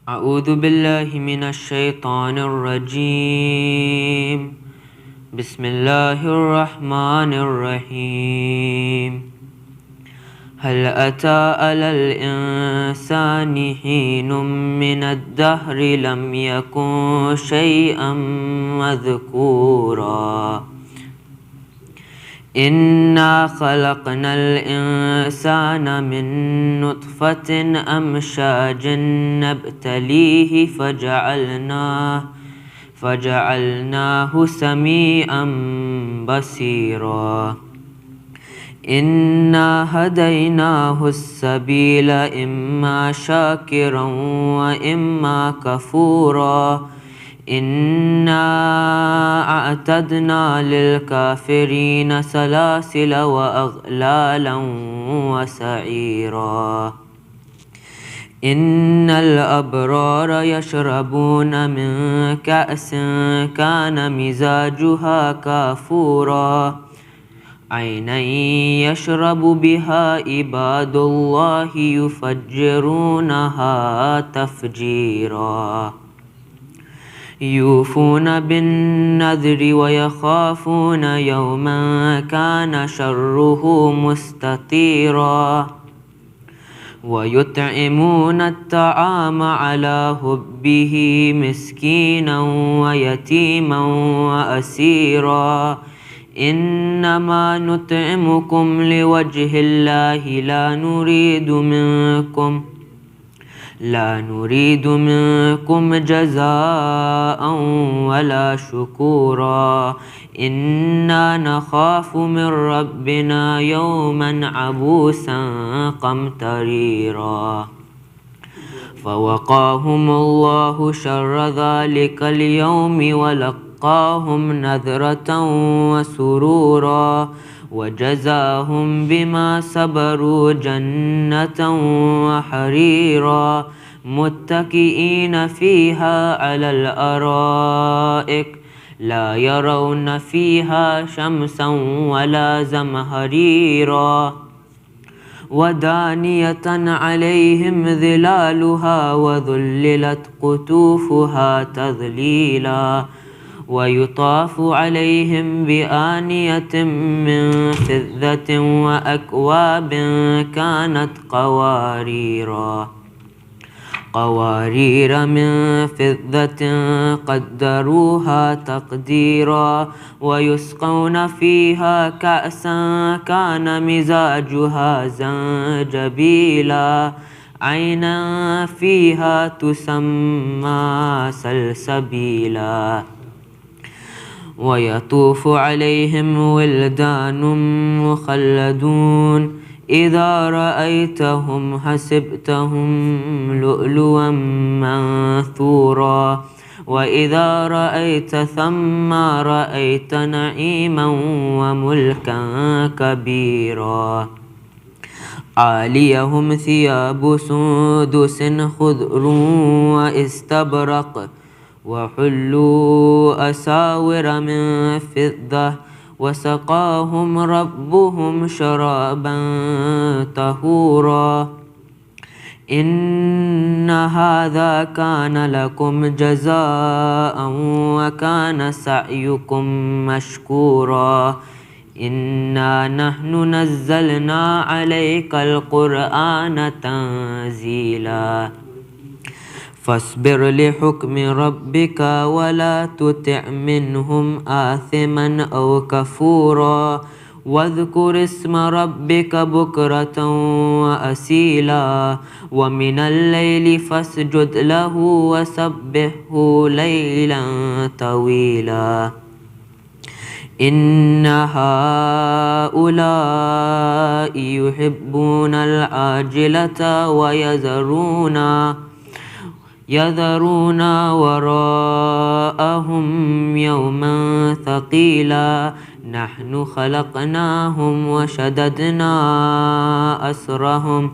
أعوذ بالله من الشيطان الرجيم. بسم الله الرحمن الرحيم. هل أتى على الإنسان حين من الدهر لم يكن شيئا مذكورا إنا خلقنا الإنسان من نطفة أمشاج نبتليه فجعلناه سميعا بصيرا إنا هديناه السبيل إما شاكرا وإما كفورا إنا أعتدنا للكافرين سلاسل وأغلالا وسعيرا إن الأبرار يشربون من كأس كان مزاجها كافورا عينا يشرب بها عباد الله يفجرونها تفجيرا يوفون بالنذر ويخافون يوما كان شره مستطيرا ويطعمون الطعام على حبه مسكينا ويتيما وأسيرا إنما نطعمكم لوجه الله لا نريد منكم جزاء ولا شكورا إنا نخاف من ربنا يوما عبوسا قمطريرا فوقاهم الله شر ذلك اليوم ولقاهم نذرة وسرورا وجزاهم بما صبروا جنة وحريرا متكئين فيها على الأرائك لا يرون فيها شمسا ولا زمهريرا ودانية عليهم ظلالها وذللت قطوفها تذليلا ويطاف عليهم بآنية من فضة وأكواب كانت قوارير من فضة قدروها تقديرا ويسقون فيها كأسا كان مزاجها زنجبيلا عينا فيها تسمى سلسبيلا ويطوف عليهم ولدان مخلدون إذا رأيتهم حسبتهم لؤلؤا منثورا وإذا رأيت ثم رأيت نعيما وملكا كبيرا عاليهم ثياب سندس خضر واستبرق وحلوا أساور من فضة وسقاهم ربهم شرابا طهورا إن هذا كان لكم جزاء وكان سعيكم مشكورا إنا نحن نزلنا عليك القرآن تنزيلا فاصبر لحكم ربك ولا تطع منهم آثما أو كفورا واذكر اسم ربك بكرة وأصيلا ومن الليل فاسجد له وسبحه ليلا طويلا إن هؤلاء يحبون العاجلة يذرون وراءهم يوما ثقيلا نحن خلقناهم وشددنا أسرهم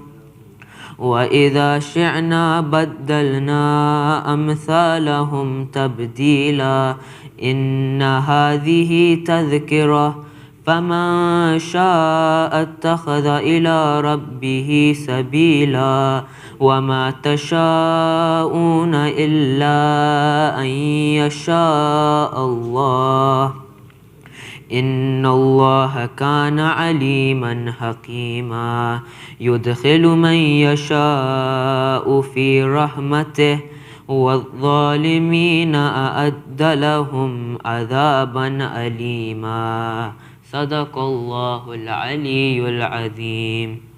وإذا شئنا بدلنا أمثالهم تبديلا إن هذه تذكرة فمن شاء اتخذ إلى ربه سبيلا وما تشاءون إلا أن يشاء الله إن الله كان عليما حكيما يدخل من يشاء في رحمته والظالمين أعد لهم عذابا أليما صدق الله العلي العظيم.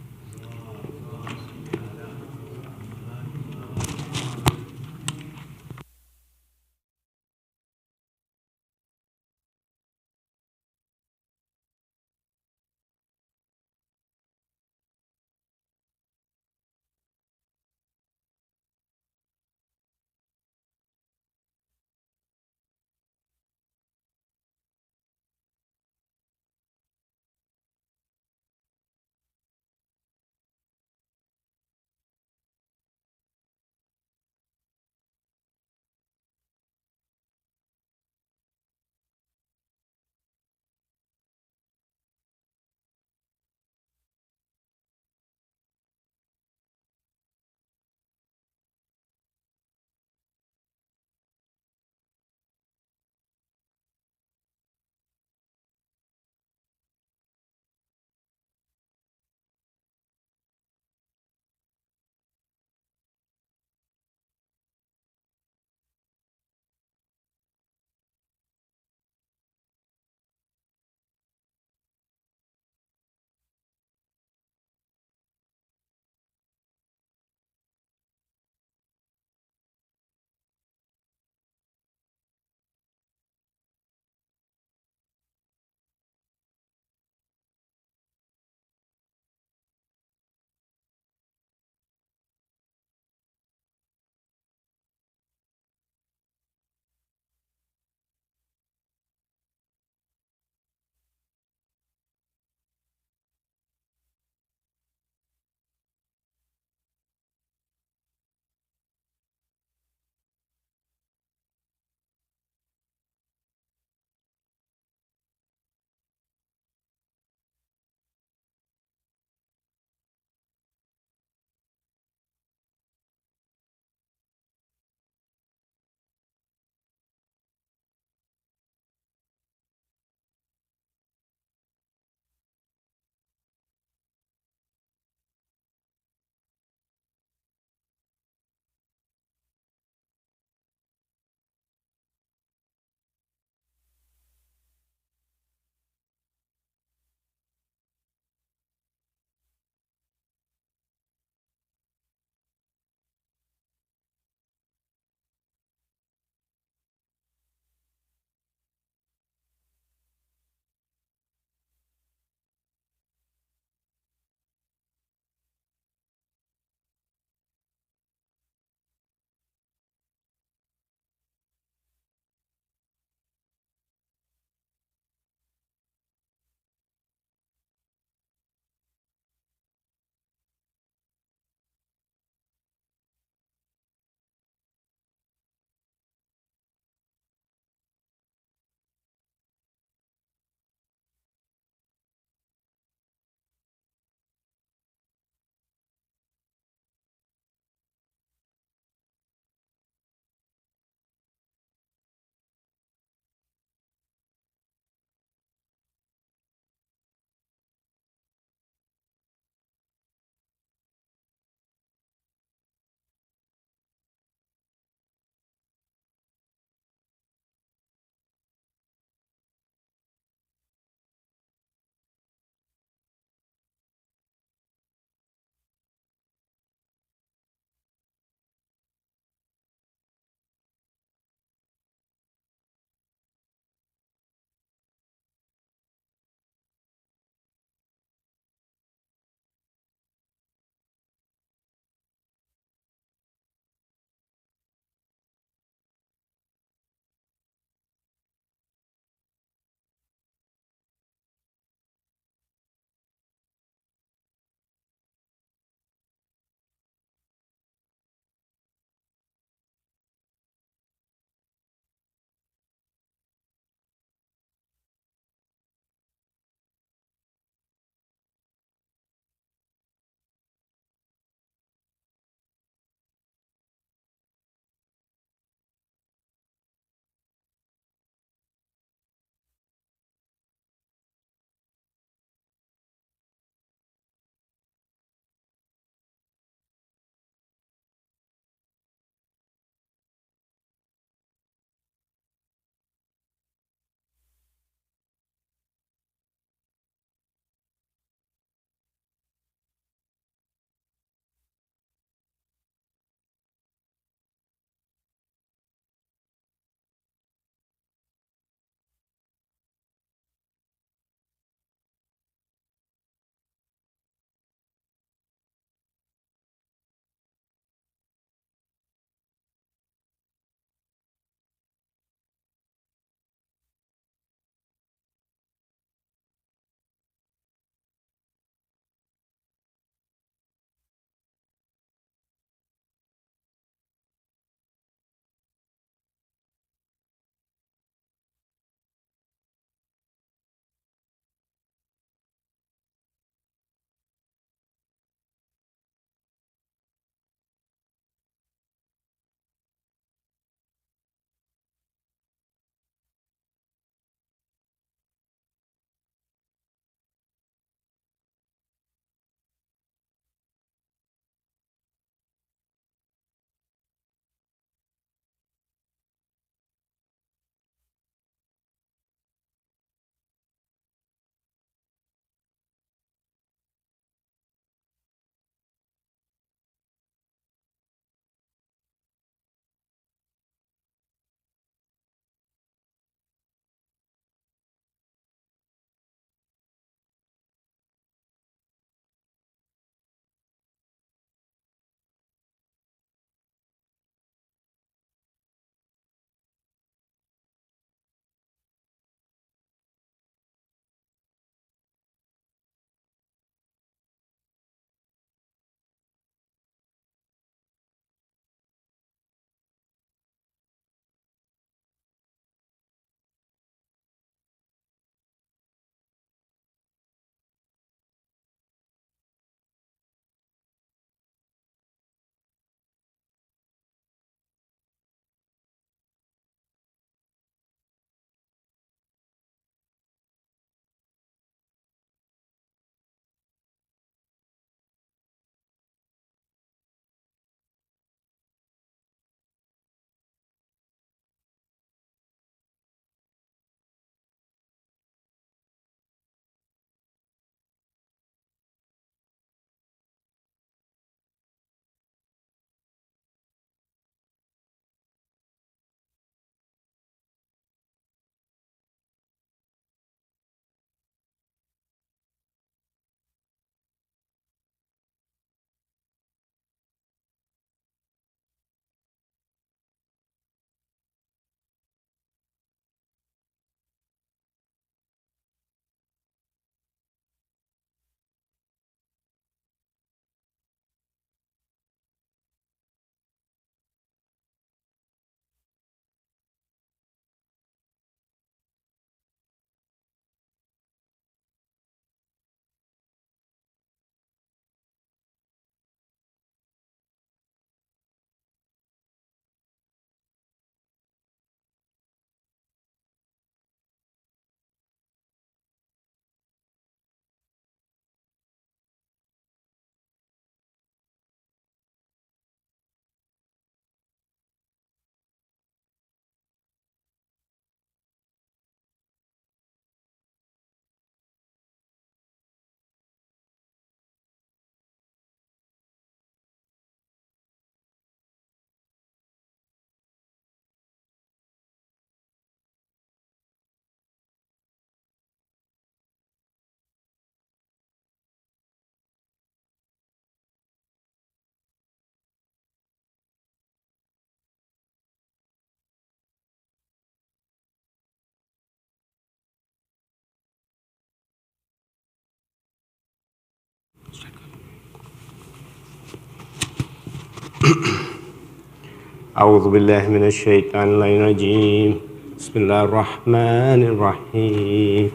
أعوذ بالله من الشيطان الرجيم. بسم الله الرحمن الرحيم.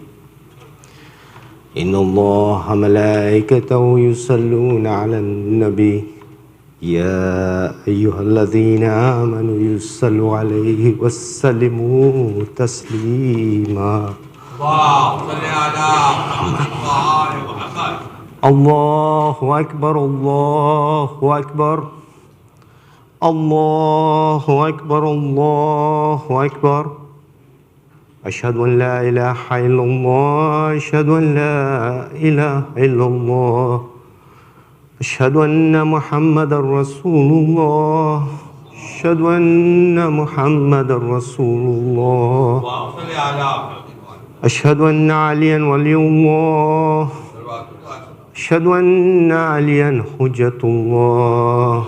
إن الله ملائكته يصلون على النبي يا أيها الذين آمنوا صلوا عليه وسلموا تسليما. اللهم صل على محمد. الله أكبر الله أكبر الله أكبر الله أكبر. أشهد أن لا إله إلا الله أشهد أن لا إله إلا الله أشهد أن محمد رسول الله أشهد أن محمد رسول الله أشهد أن عليا ولي الله أشهد أن عليا حجة الله.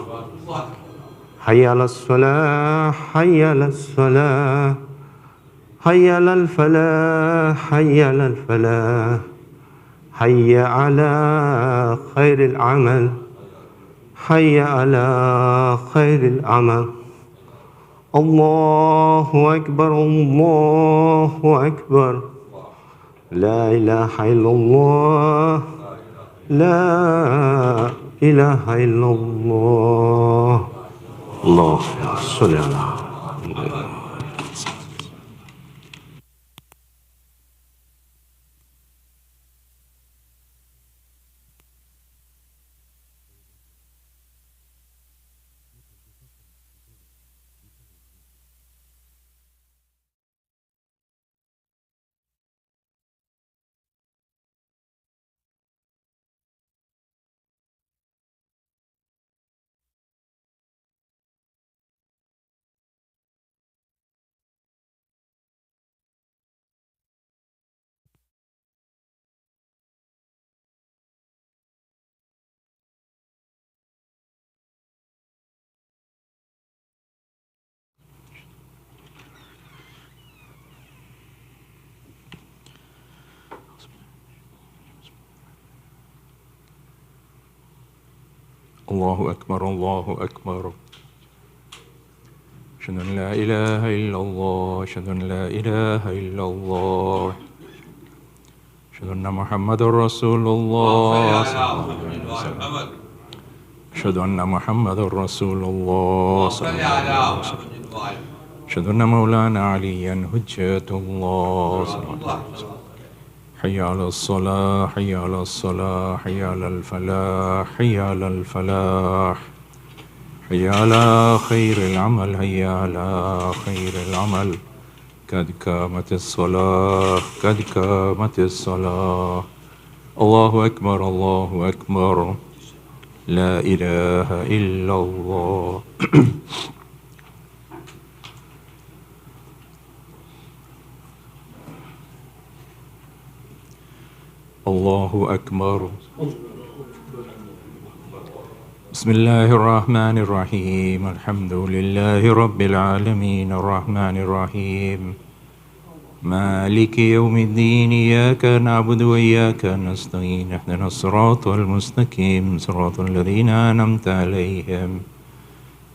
حي على الصلاة حي على الصلاة حي على الفلاح حي على الفلاح حي على خير العمل حي على خير العمل. الله أكبر الله أكبر. لا إله إلا الله لا إله إلا الله. اللهم صل على محمد. الله أكبر الله أكبر. أشهد أن لا إله إلا الله أشهد أن لا إله إلا الله أشهد أن محمد رسول الله أشهد أن محمد رسول الله أشهد أن مولانا عليا حجة الله. حي على الصلاة حي على الصلاة حي على الفلاح حي على الفلاح حي على خير العمل حي على خير العمل. قد قامت الصلاة قد قامت الصلاة. الله أكبر الله أكبر. لا إله إلا الله. الله أكبر. بسم الله الرحمن الرحيم. الحمد لله رب العالمين الرحمن الرحيم مالك يوم الدين. إياك نعبد وإياك نستعين. اهدنا الصراط المستقيم صراط الذين أنعمت عليهم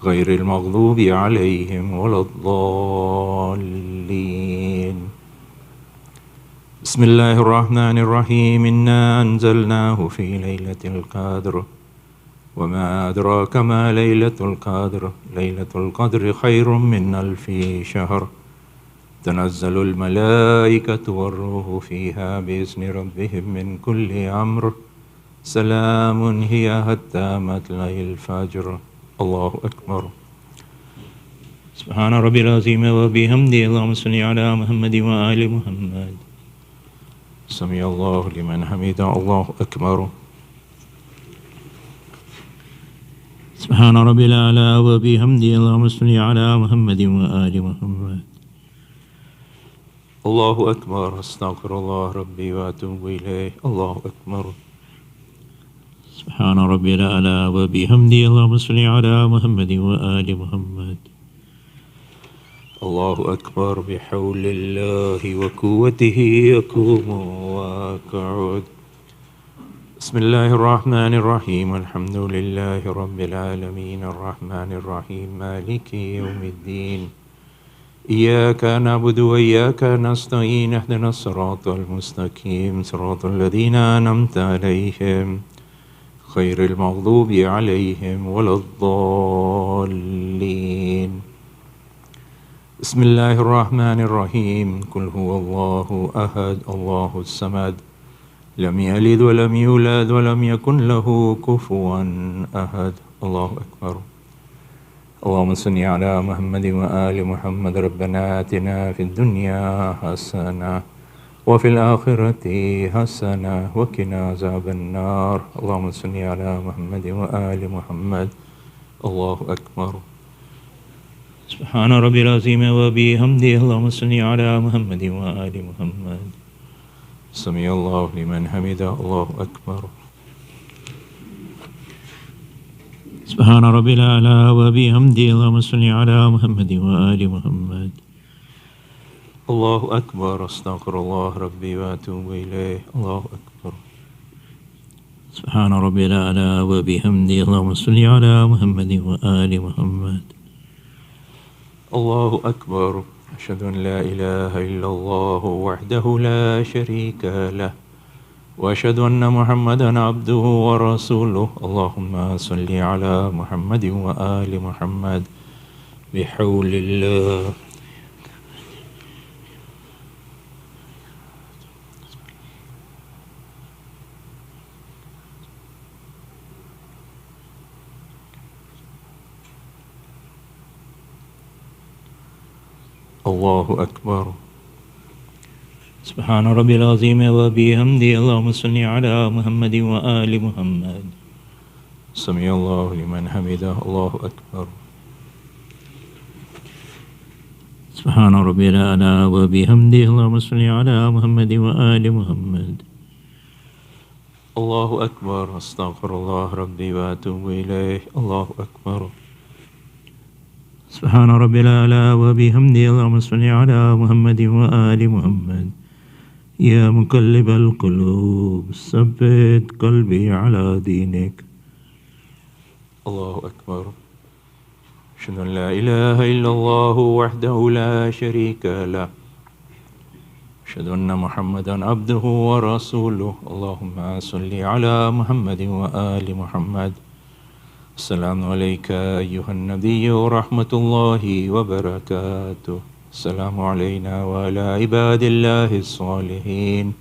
غير المغضوب عليهم ولا الضالين. بسم الله الرحمن الرحيم. إنا أنزلناه في ليلة القدر وما أدراك ما ليلة القدر. ليلة القدر خير من 1000 شهر. تنزل الملائكة والروح فيها بإذن ربهم من كل أمر. سلام هي حتى مطلع الفجر. الله أكبر. سبحان ربي العظيم وبحمده. اللهم صل على محمد وآل محمد. سمع الله لمن حمده. الله أكبر. سبحان ربي الأعلى وبحمده. اللهم صل على محمد وآل محمد. الله أكبر. أستغفر الله ربي وأتوب إليه. الله أكبر. سبحان ربي الأعلى وبحمده. اللهم صل على محمد وآل محمد. الله أكبر. بحول الله وقوته أقوم وأقعد. بسم الله الرحمن الرحيم الحمد لله رب العالمين الرحمن الرحيم مالك يوم الدين إياك نعبد وإياك نستعين اهدنا الصراط المستقيم صراط الذين أنعمت عليهم غير المغضوب عليهم ولا الضالين بسم الله الرحمن الرحيم قل هو الله أحد الله الصمد لم يلد ولم يولد ولم يكن له كفوا أحد الله أكبر اللهم صل على محمد وآل محمد ربنا آتنا في الدنيا حسنة وفي الآخرة حسنة وقنا عذاب النار اللهم صل على محمد وآل محمد الله أكبر سبحان ربي العظيم وبحمده اللهم صل على محمد وآل محمد سمع الله لمن حمده الله أكبر سبحان ربي الأعلى وبحمده اللهم صل على محمد وآل محمد الله أكبر أستغفر الله ربي وأتوب إليه الله أكبر سبحان ربي الأعلى وبحمده اللهم صل على محمد وآل محمد الله أكبر أشهد أن لا إله إلا الله وحده لا شريك له وأشهد أن محمدا عبده ورسوله اللهم صل على محمد وآل محمد بحول الله الله أكبر سبحان ربي العظيم وبحمده اللهم صل على محمد وآل محمد سمع الله لمن حمده الله أكبر سبحان ربي الأعلى وبحمده اللهم صل على محمد وآل محمد الله أكبر أستغفر الله ربي وأتوب إليه الله أكبر سبحان ربي الأعلى وبحمده اللهم صل على محمد وآل محمد يا مقلب القلوب ثبت قلبي على دينك الله أكبر أشهد أن لا إله إلا الله وحده لا شريك له أشهد أن محمدا عبده ورسوله اللهم صل على محمد وآل محمد السلام عليك أيها النبي ورحمة الله وبركاته السلام علينا وعلى عباد الله الصالحين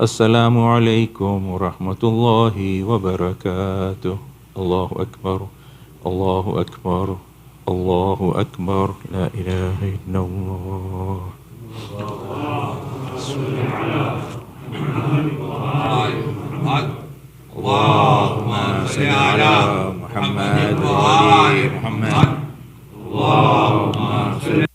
السلام عليكم ورحمة الله وبركاته الله أكبر الله أكبر الله أكبر لا إله إلا الله اللهم صل على محمد وآل محمد اللهم صل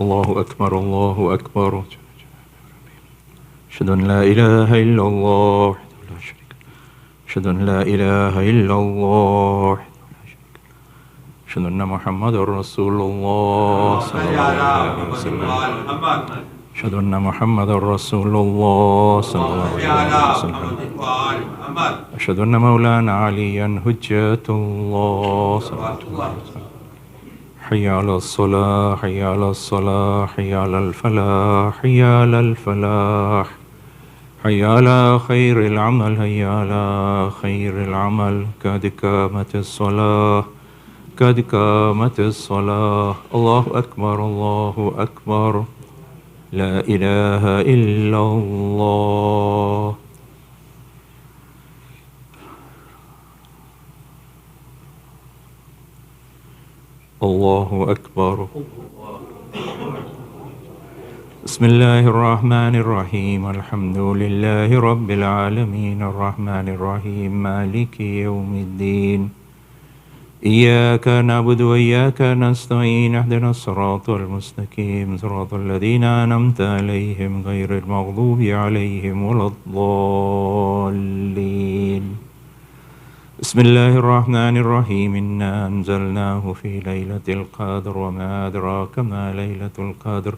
الله أكبر الله أكبر. أشهد أن لا إله إلا الله وحده لا شريك له. أشهد أن لا إله إلا الله وحده لا شريك له. أشهد أن محمدا رسول الله صلى الله عليه وسلم. أشهد أن محمدا رسول الله صلى الله عليه وسلم. أشهد أن مولانا عليا حجة الله صلى الله عليه وسلم. حي على الصلاة حي على الصلاة حي على الفلاح حي على الفلاح حي على خير العمل حي على خير العمل. قد قامت الصلاة قد قامت الصلاة. الله أكبر الله أكبر. لا إله إلا الله. الله أكبر. بسم الله الرحمن الرحيم. الحمد لله رب العالمين الرحمن الرحيم مالك يوم الدين. إياك نعبد وإياك نستعين. اهدنا الصراط المستقيم صراط الذين أنعمت عليهم غير المغضوب عليهم ولا الضالين. بسم الله الرحمن الرحيم. إنا أنزلناه في ليلة القدر وما أدراك ما ليلة القدر.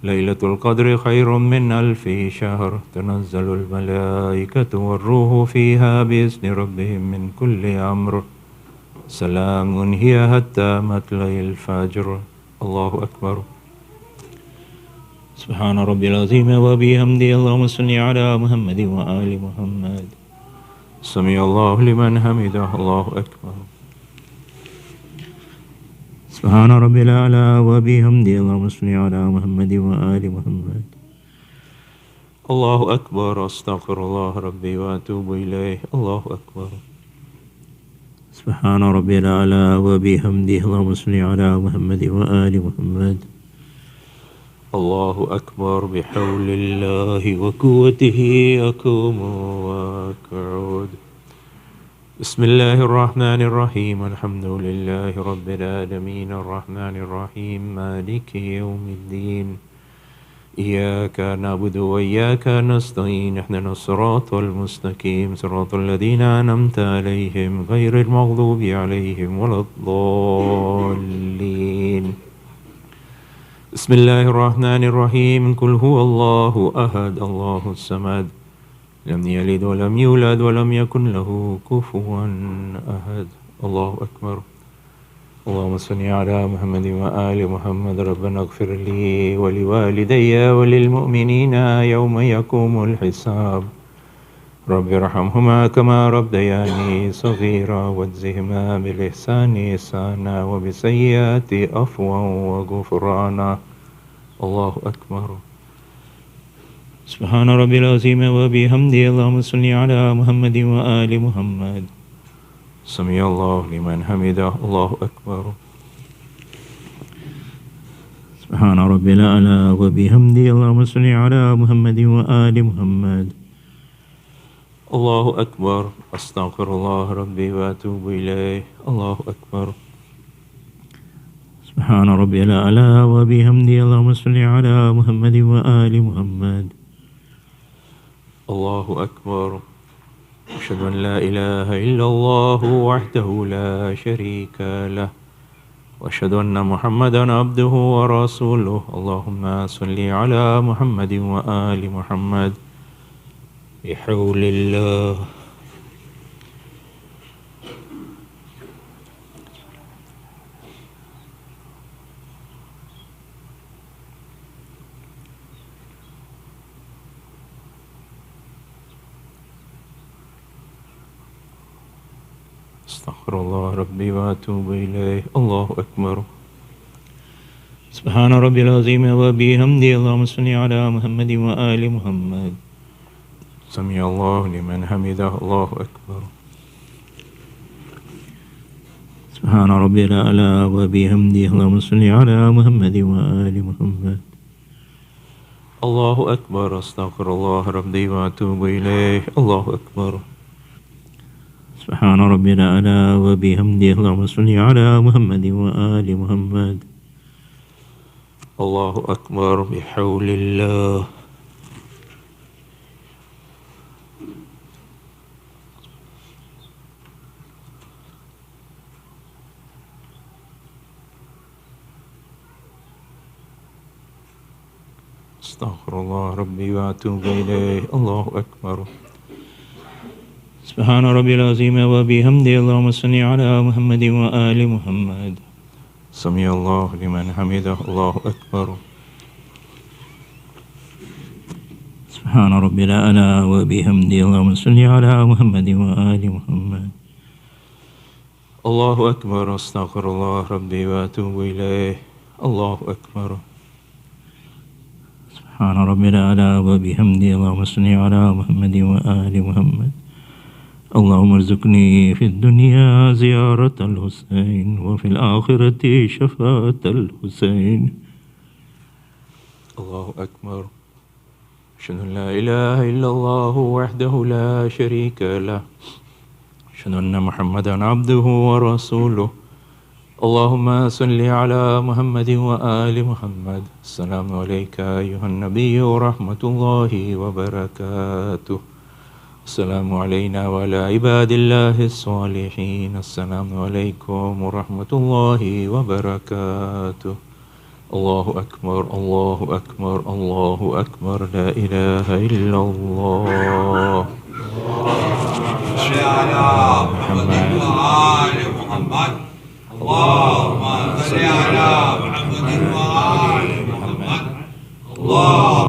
ليلة القدر خير من 1000 شهر. تنزل الملائكة والروح فيها بإذن ربهم من كل أمر. سلام هي حتى مطلع الفجر. الله أكبر. سبحان ربي العظيم وبحمده. اللهم صل على محمد وآل محمد. سمع الله لمن حمده. الله أكبر. سبحان ربي الأعلى وبحمده. اللهم صل على محمد وآل محمد. الله أكبر. أستغفر الله ربي وأتوب إليه. الله أكبر. سبحان ربي الأعلى وبحمده. اللهم صل على محمد وآل محمد. الله أكبر. بحول الله وقوته أقوم وأقعد. بسم الله الرحمن الرحيم. الحمد لله رب العالمين الرحمن الرحيم مالك يوم الدين. إياك نعبد وإياك نستعين. اهدنا الصراط المستقيم صراط الذين أنعمت عليهم غير المغضوب عليهم ولا الضالين. بسم الله الرحمن الرحيم. قل هو الله أحد الله الصمد لم يلد ولم يولد ولم يكن له كفوا أحد. الله أكبر. اللهم صل على محمد وآل محمد. ربنا اغفر لي ولوالدي وللمؤمنين يوم يقوم الحساب. رب ارحمهما كما ربياني صغيرا واجزهما بالإحسان إحسانا وبالسيئات عفوا وغفرانا. الله أكبر. سبحان ربي العظيم وبحمده. اللهم صل على محمد وآل محمد. سمع الله لمن حمده. الله أكبر. سبحان ربي الأعلى وبحمده. اللهم صل على محمد وآل محمد. الله أكبر. أستغفر الله ربي وأتوب إليه. الله أكبر. سبحان ربي الأعلى وبحمده. اللهم صل على محمد وآل محمد. الله أكبر. أشهد أن لا إله إلا الله وحده لا شريك له وأشهد أن محمدا عبده ورسوله. اللهم صل على محمد وآل محمد. بحول الله. أستغفر الله ربي وأتوب إليه. الله أكبر. سبحان ربي العظيم وبحمده. اللهم صل على محمد وآل محمد. سمع الله لمن حمده. الله أكبر. سبحان ربي الأعلى وبحمده. اللهم صل على محمد وآل محمد. الله أكبر. أستغفر الله ربي وأتوب إليه. الله أكبر. سبحان ربي الأعلى وبحمده. اللهم صل على محمد وآل محمد. الله أكبر بحول الله. استغفر الله ربي وأتوب إليه. الله أكبر. سبحان ربي العظيم وبحمده. اللهم صل على محمد وآل محمد. سمع الله لمن حمده. الله أكبر. سبحان ربي الأعلى وبحمده. اللهم صل على محمد وآل محمد. الله أكبر. استغفر الله ربي وأتوب إليه. الله أكبر. سبحان ربي الأعلى وبحمده. اللهم صل على محمد وآل محمد. اللهم ارزقني في الدنيا زيارة الحسين وفي الآخرة شفاعة الحسين. الله أكبر. أشهد أن لا إله إلا الله وحده لا شريك له. أشهد أن محمدا عبده ورسوله. اللهم صل على محمد وآل محمد. السلام عليك أيها النبي ورحمة الله وبركاته. السلام علينا وعلى عباد الله الصالحين. السلام عليكم ورحمة الله وبركاته. الله أكبر. الله أكبر. الله أكبر. لا إله إلا الله. صل على محمد وآل محمد. اللهم صل على محمد وآل محمد. الله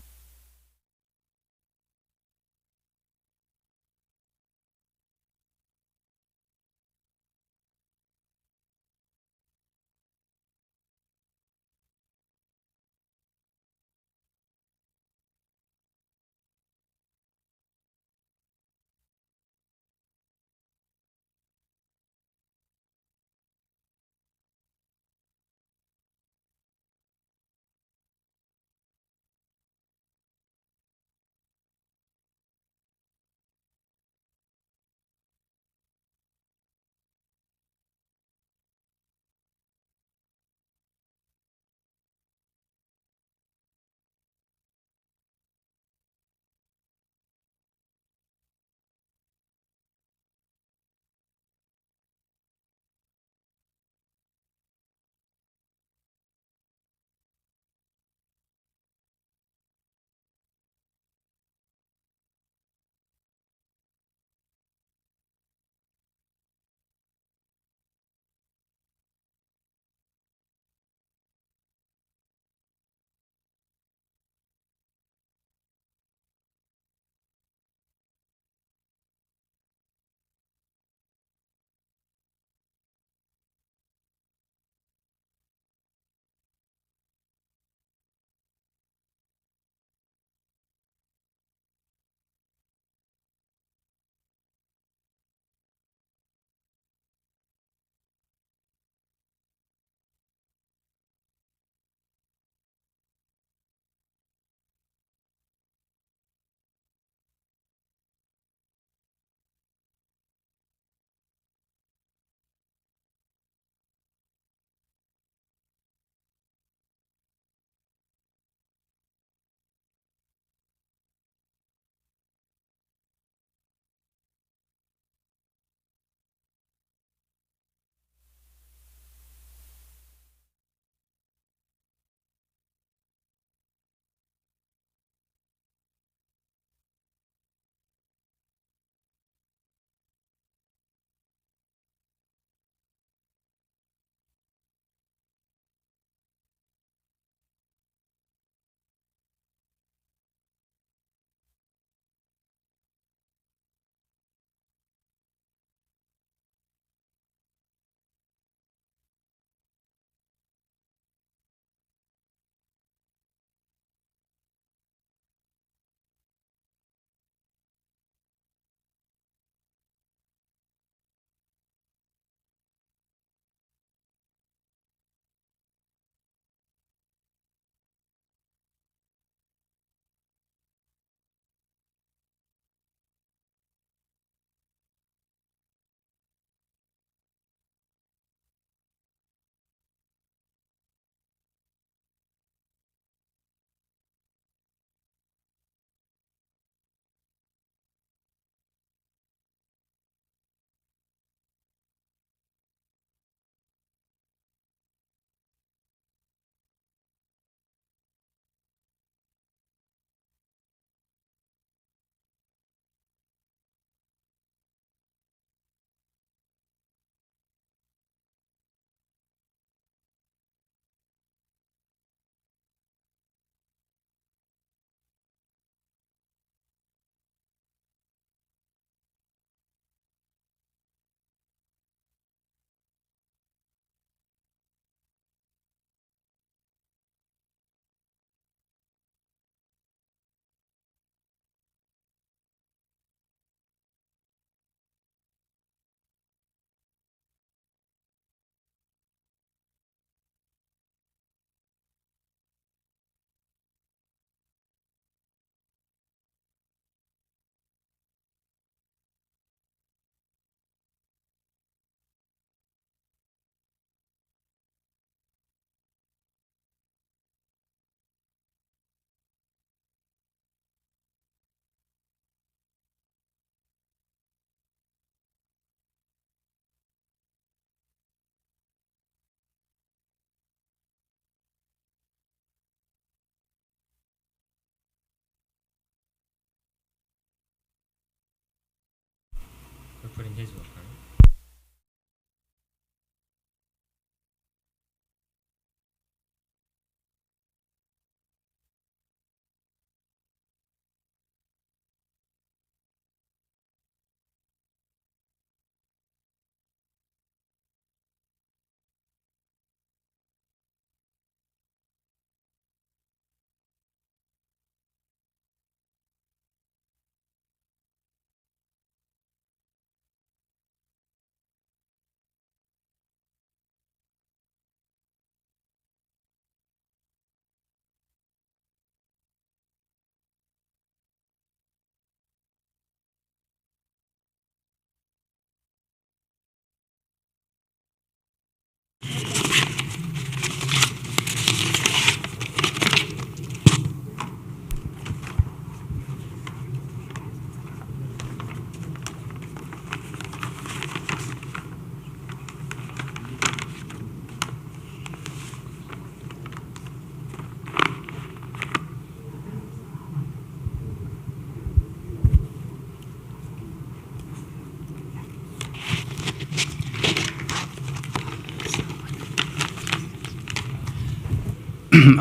putting his book on.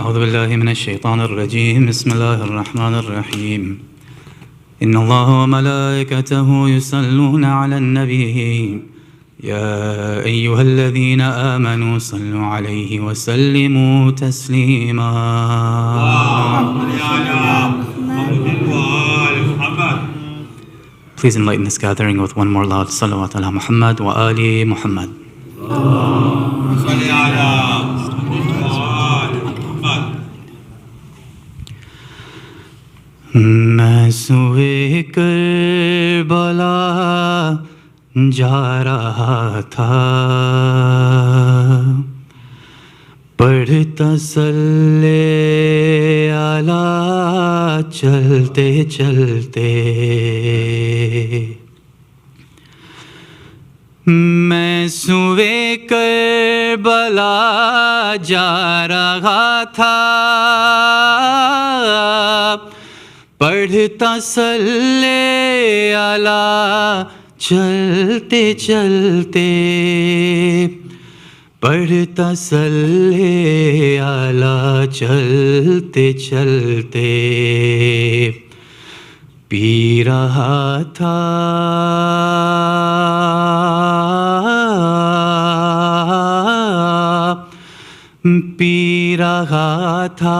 أعوذ بالله من الشيطان الرجيم بسم الله الرحمن الرحيم إن الله وملائكته يصلون على النبي يا أيها الذين آمنوا صلوا عليه وسلموا تسليما Please enlighten this gathering with one more loud salawat ala Muhammad wa ali Muhammad. میں سوئے کربلا جا رہا تھا پڑھتا صلی علی چلتے چلتے میں سوئے کربلا جا رہا تھا پڑھتا صلی علی چلتے چلتے پڑھتا صلی علی چلتے چلتے پی رہا تھا پی رہا تھا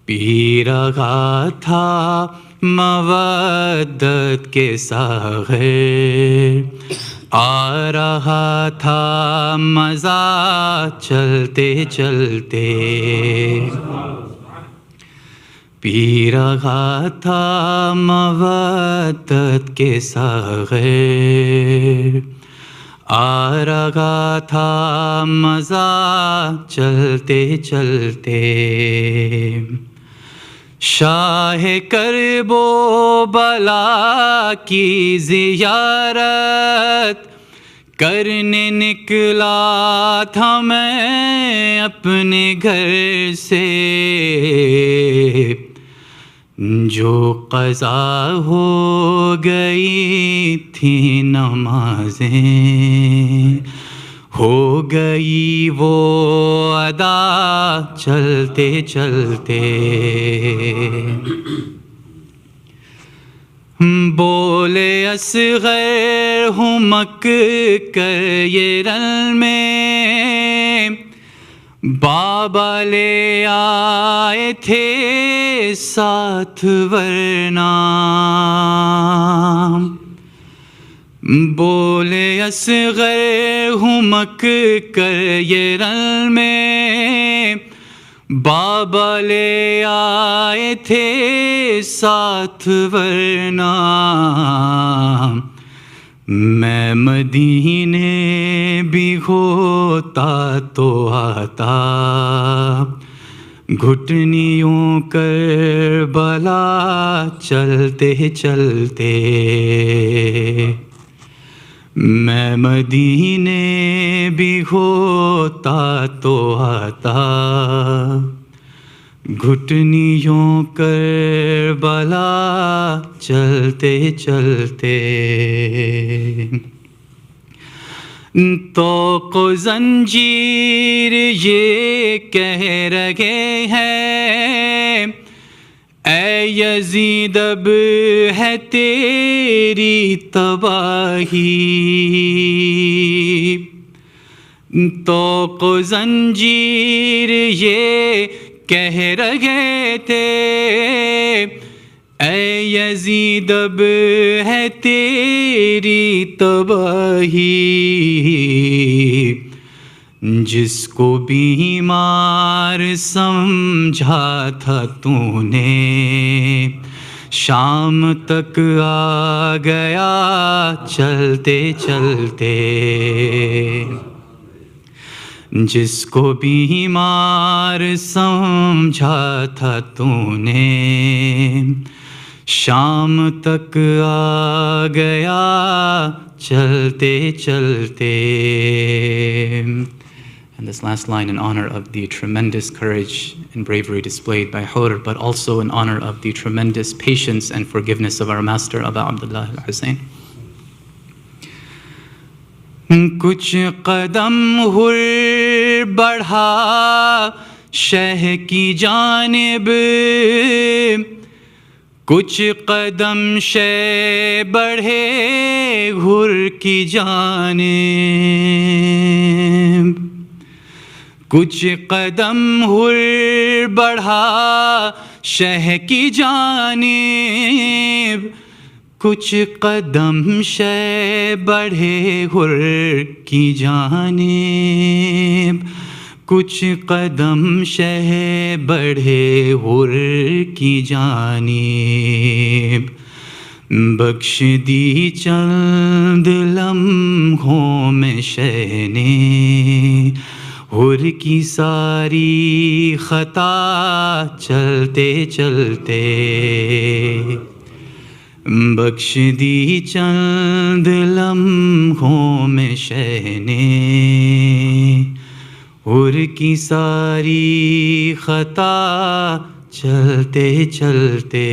پی رہا تھا مودت کے ساغر آ رہا تھا مزہ چلتے چلتے پی رہا تھا مودت کے ساغر آ رہا تھا مزہ چلتے چلتے شاہ کرب و بلا کی زیارت کرنے نکلا تھا میں اپنے گھر سے جو قضا ہو گئی تھی نمازیں ہو گئی وہ ادا چلتے چلتے بولے اصغر ہوں مک کر یہ رن میں بابا لے آئے تھے ساتھ ورنہ بولے اصغر ہوں مک کر یہ رن میں بابا لے آئے تھے ساتھ ورنہ میں مدینے بھی ہوتا تو آتا گھٹنیوں کربلا چلتے چلتے میں مدینے بھی ہوتا تو آتا گھٹنیوں کربلا چلتے چلتے طوق و زنجیر یہ کہہ رہے ہیں اے یزید اب ہے تیری تباہی طوق و زنجیر یہ کہہ رہے تھے اے یزید اب ہے تیری تباہی جس کو بیمار سمجھا تھا تو نے شام تک آ گیا چلتے چلتے جس کو بیمار سمجھا تھا تو نے شام تک آ گیا چلتے چلتے. And this last line in honor of the tremendous courage and bravery displayed by Hur, but also in honor of the tremendous patience and forgiveness of our master Aba Abdullah al-Hussein. کچھ قدم ہر بڑھا شہ کی جانب کچھ قدم شہ بڑھے ہر کی جانب کچھ قدم ہر بڑھا شہ کی جانب کچھ قدم شے بڑھے ہر کی جانب کچھ قدم شے بڑھے ہر کی جانب بخش دی چند لمحوں میں شے نے ہر کی ساری خطا چلتے چلتے بخش دی چند لمحوں میں شے نے ہر کی ساری خطا چلتے چلتے.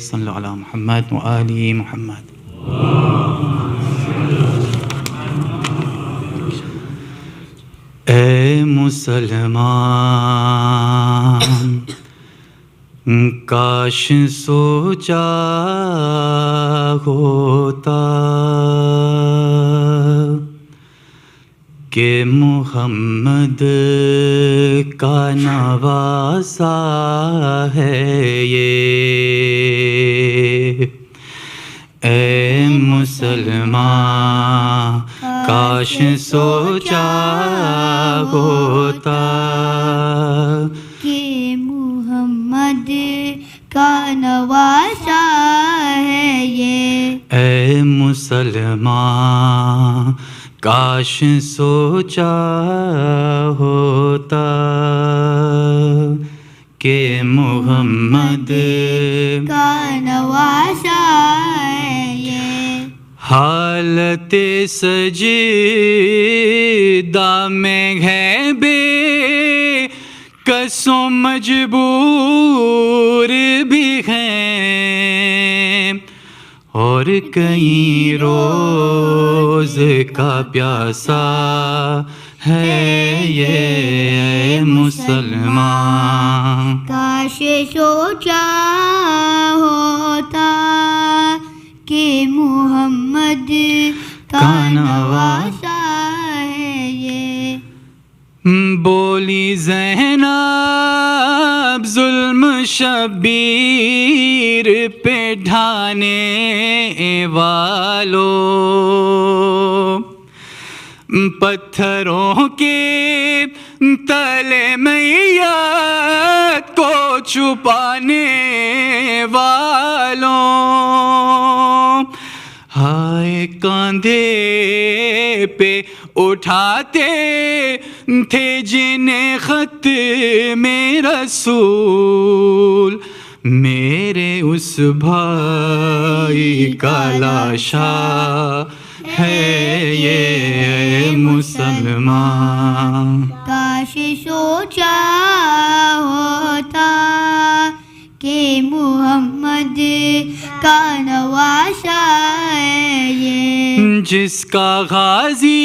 صلی اللہ علی محمد و آل محمد. اے مسلمان کاش سوچا ہوتا کہ محمد کا نواسا ہے یہ. اے مسلمان کاش سوچا ہوتا کہ محمد کا نواسا ہے یہ. اے مسلمان کاش سوچا ہوتا کہ محمد کا نواسا ہے یہ. حالت سجدہ میں ہے بے کس و مجبور بھی ہیں اور کئی روز کا پیاسا ہے یہ مسلمان. کاش سوچا ہوتا کہ محمد کا نواسا ہے یہ. بولی زینب ظلم شبیر پہ ڈھانے والو پتھروں کے تلے میت کو چھپانے والوں ہائے کاندھے پہ اٹھاتے تھے جنہیں خط میں رسول میرے اس بھائی کا لاشا ہے یہ مسلمان. کاش سوچا محمد کا نواسا ہے یہ، جس کا غازی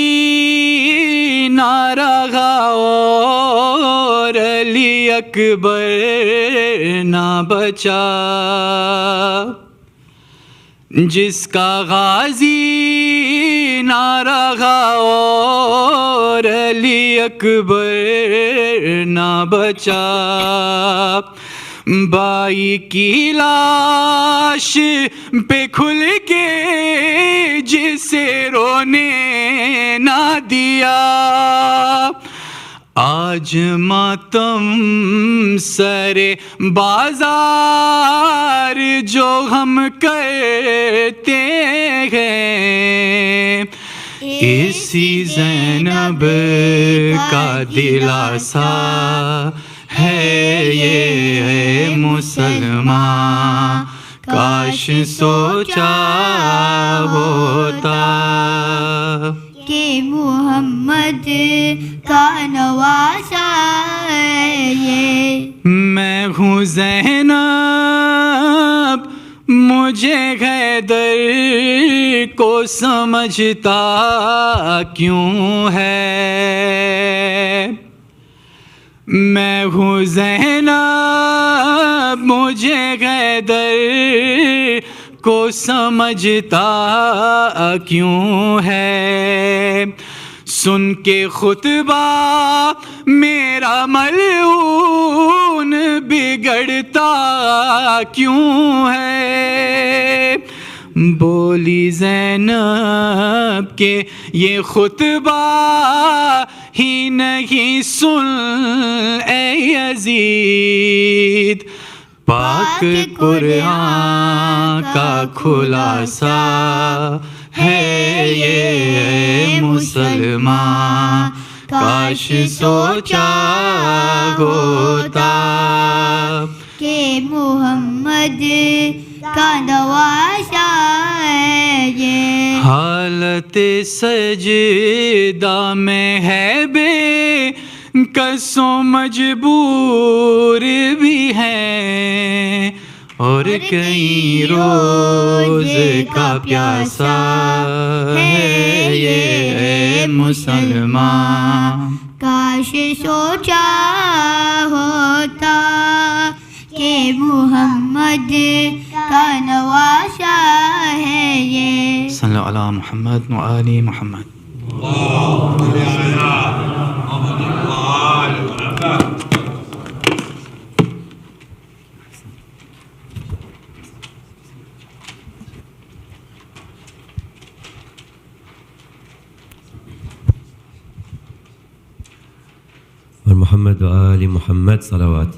نہ رہا اور علی اکبر نہ بچا، جس کا غازی نہ رہا اور علی اکبر نہ بچا، بائی کی لاش پہ کھل کے جسے رونے نہ دیا، آج ماتم سر بازار جو ہم کرتے ہیں، اسی زینب کا دلاسا ہے یہ مسلمان، کاش سوچا ہوتا کہ محمد کا نواسا ہے یہ، میں ہوں زینب مجھے حیدر کو سمجھتا کیوں ہے، میں ہوں زینب مجھے حیدر کو سمجھتا کیوں ہے، سن کے خطبہ میرا ملعون بگڑتا کیوں ہے، بولی زینب کہ یہ خطبہ ہی نہیں سن اے یزید، پاک قرآن کا خلاصہ ہے یہ مسلمان، کاش سوچا ہوتا کہ محمد کا نواسا ہے یہ، حالت سجدہ میں ہے بے کسوں مجبور بھی ہیں، اور کئی روز کا پیاسا ہے یہ مسلمان، کاش سوچا ہوتا کہ محمد کا نواسا ہے یہ، صلی اللہ علی محمد و آل محمد۔ اور محمد و آل محمد صلوات۔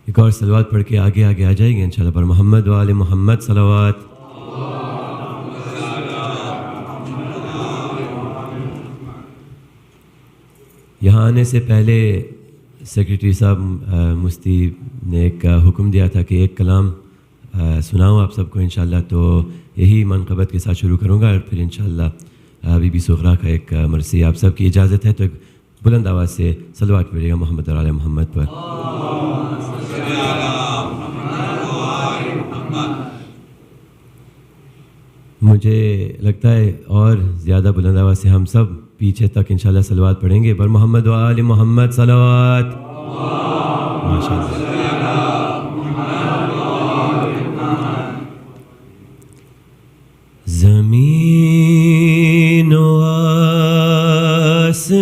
ایک اور صلوات پڑھ کے آگے آ جائیں گے انشاءاللہ، پر محمد و آل محمد صلوات۔ یہاں آنے سے پہلے سیکریٹری صاحب مفتی نے ایک حکم دیا تھا کہ ایک کلام سناؤں آپ سب کو انشاءاللہ، تو یہی منقبت کے ساتھ شروع کروں گا، اور پھر انشاءاللہ بی بی سغرا کا ایک مرثیہ۔ آپ سب کی اجازت ہے تو ایک بلند آواز سے صلوات پڑھیے گا محمد اور آل محمد پر۔ مجھے لگتا ہے اور زیادہ بلند آواز سے ہم سب پیچھے تک انشاءاللہ صلوات پڑھیں گے، پر محمد و آل محمد صلوات۔ ماشاءاللہ۔ زمین و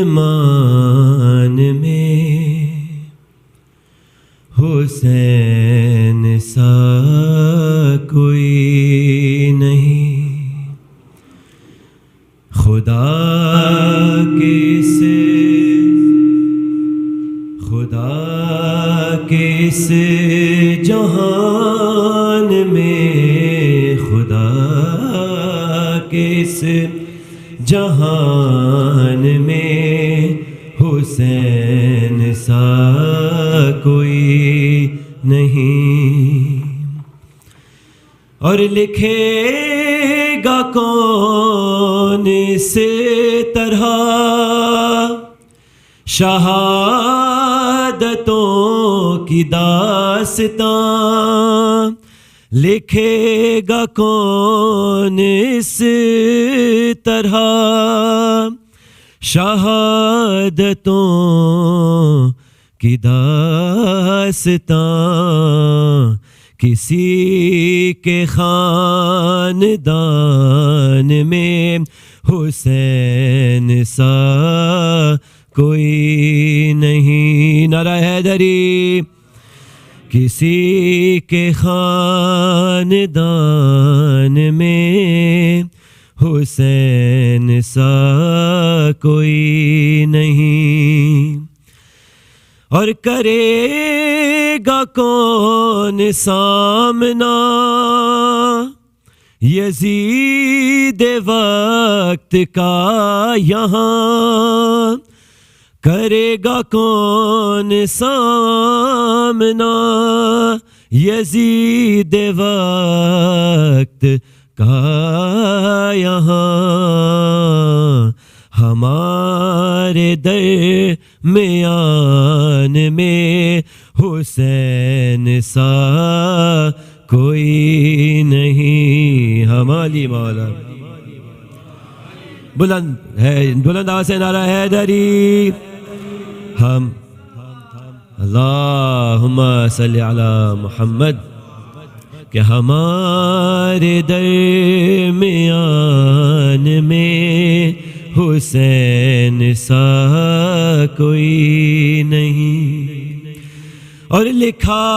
آسمان میں حسین سا کوئی نہیں، خدا کے اس جہان میں، خدا کے اس جہان میں حسین سا کوئی نہیں، اور لکھے گا کون اس طرح شہادتوں کی داستان لکھے گا کون اس طرح، شہادتوں کی داستان کسی کے خاندان میں حسین سا کوئی نہیں، نعرہ حیدری، کسی کے خاندان میں حسین سا کوئی نہیں، اور کرے گا کون سامنا یزید وقت کا یہاں، کرے گا کون سامنا یزید وقت کا یہاں، ہمارے درمیان میں حسین سا کوئی نہیں، ہماری مولا بلند ہے، بلند آواز سے نعرہ حیدری، ہم اللہم صلی علی محمد، کہ ہمارے درمیان میں حسین سا کوئی نہیں، اور لکھا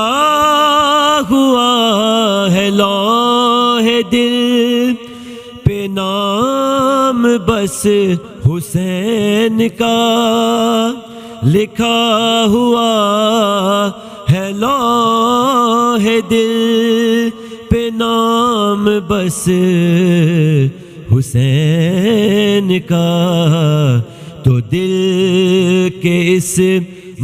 ہوا ہے لوح دل پہ نام بس حسین کا، لکھا ہوا ہے لوح دل پہ نام بس حسین کا، تو دل کے اس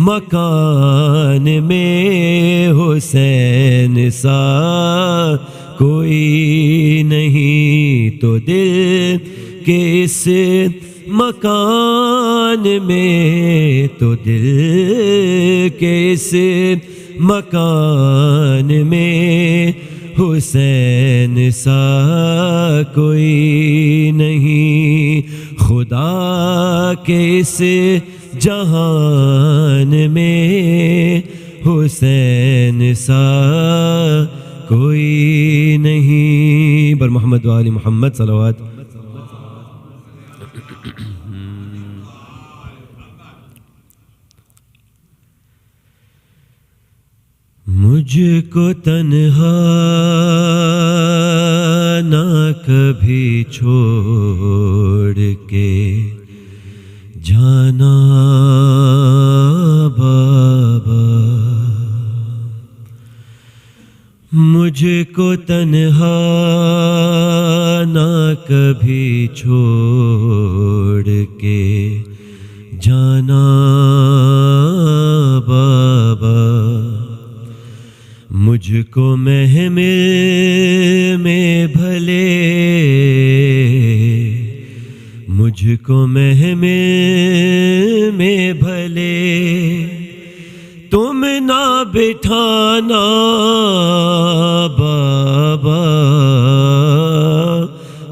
مکان میں حسین سا کوئی نہیں، تو دل کے اس مکان میں، تو دل کے اس مکان میں حسین سا کوئی نہیں، خدا کے اس جہان میں حسین سا کوئی نہیں، بر محمد و آل محمد صلوات۔ مجھ کو تنہا نہ کبھی چھوڑ کے جانا بابا، مجھ کو تنہا نہ کبھی چھوڑ کے جانا بابا، مجھ کو محمل میں بھلے، مجھ کو محمل میں بھلے تم نہ بٹھانا بابا،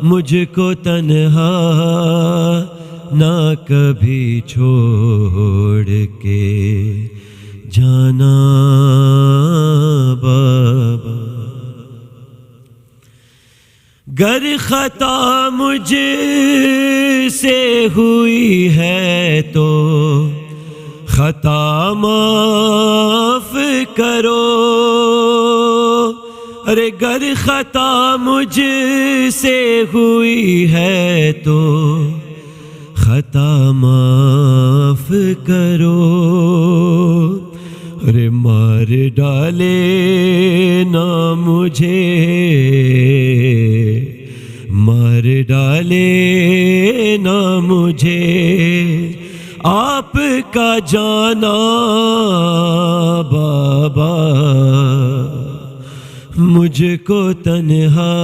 مجھ کو تنہا نہ کبھی چھوڑ کے جانا بابا، گر خطا مجھ سے ہوئی ہے تو خطا معاف کرو، ارے گر خطا مجھ سے ہوئی ہے تو خطا معاف کرو، ارے مار ڈالے نہ مجھے، مار ڈالے نہ مجھے آپ کا جانا بابا، مجھ کو تنہا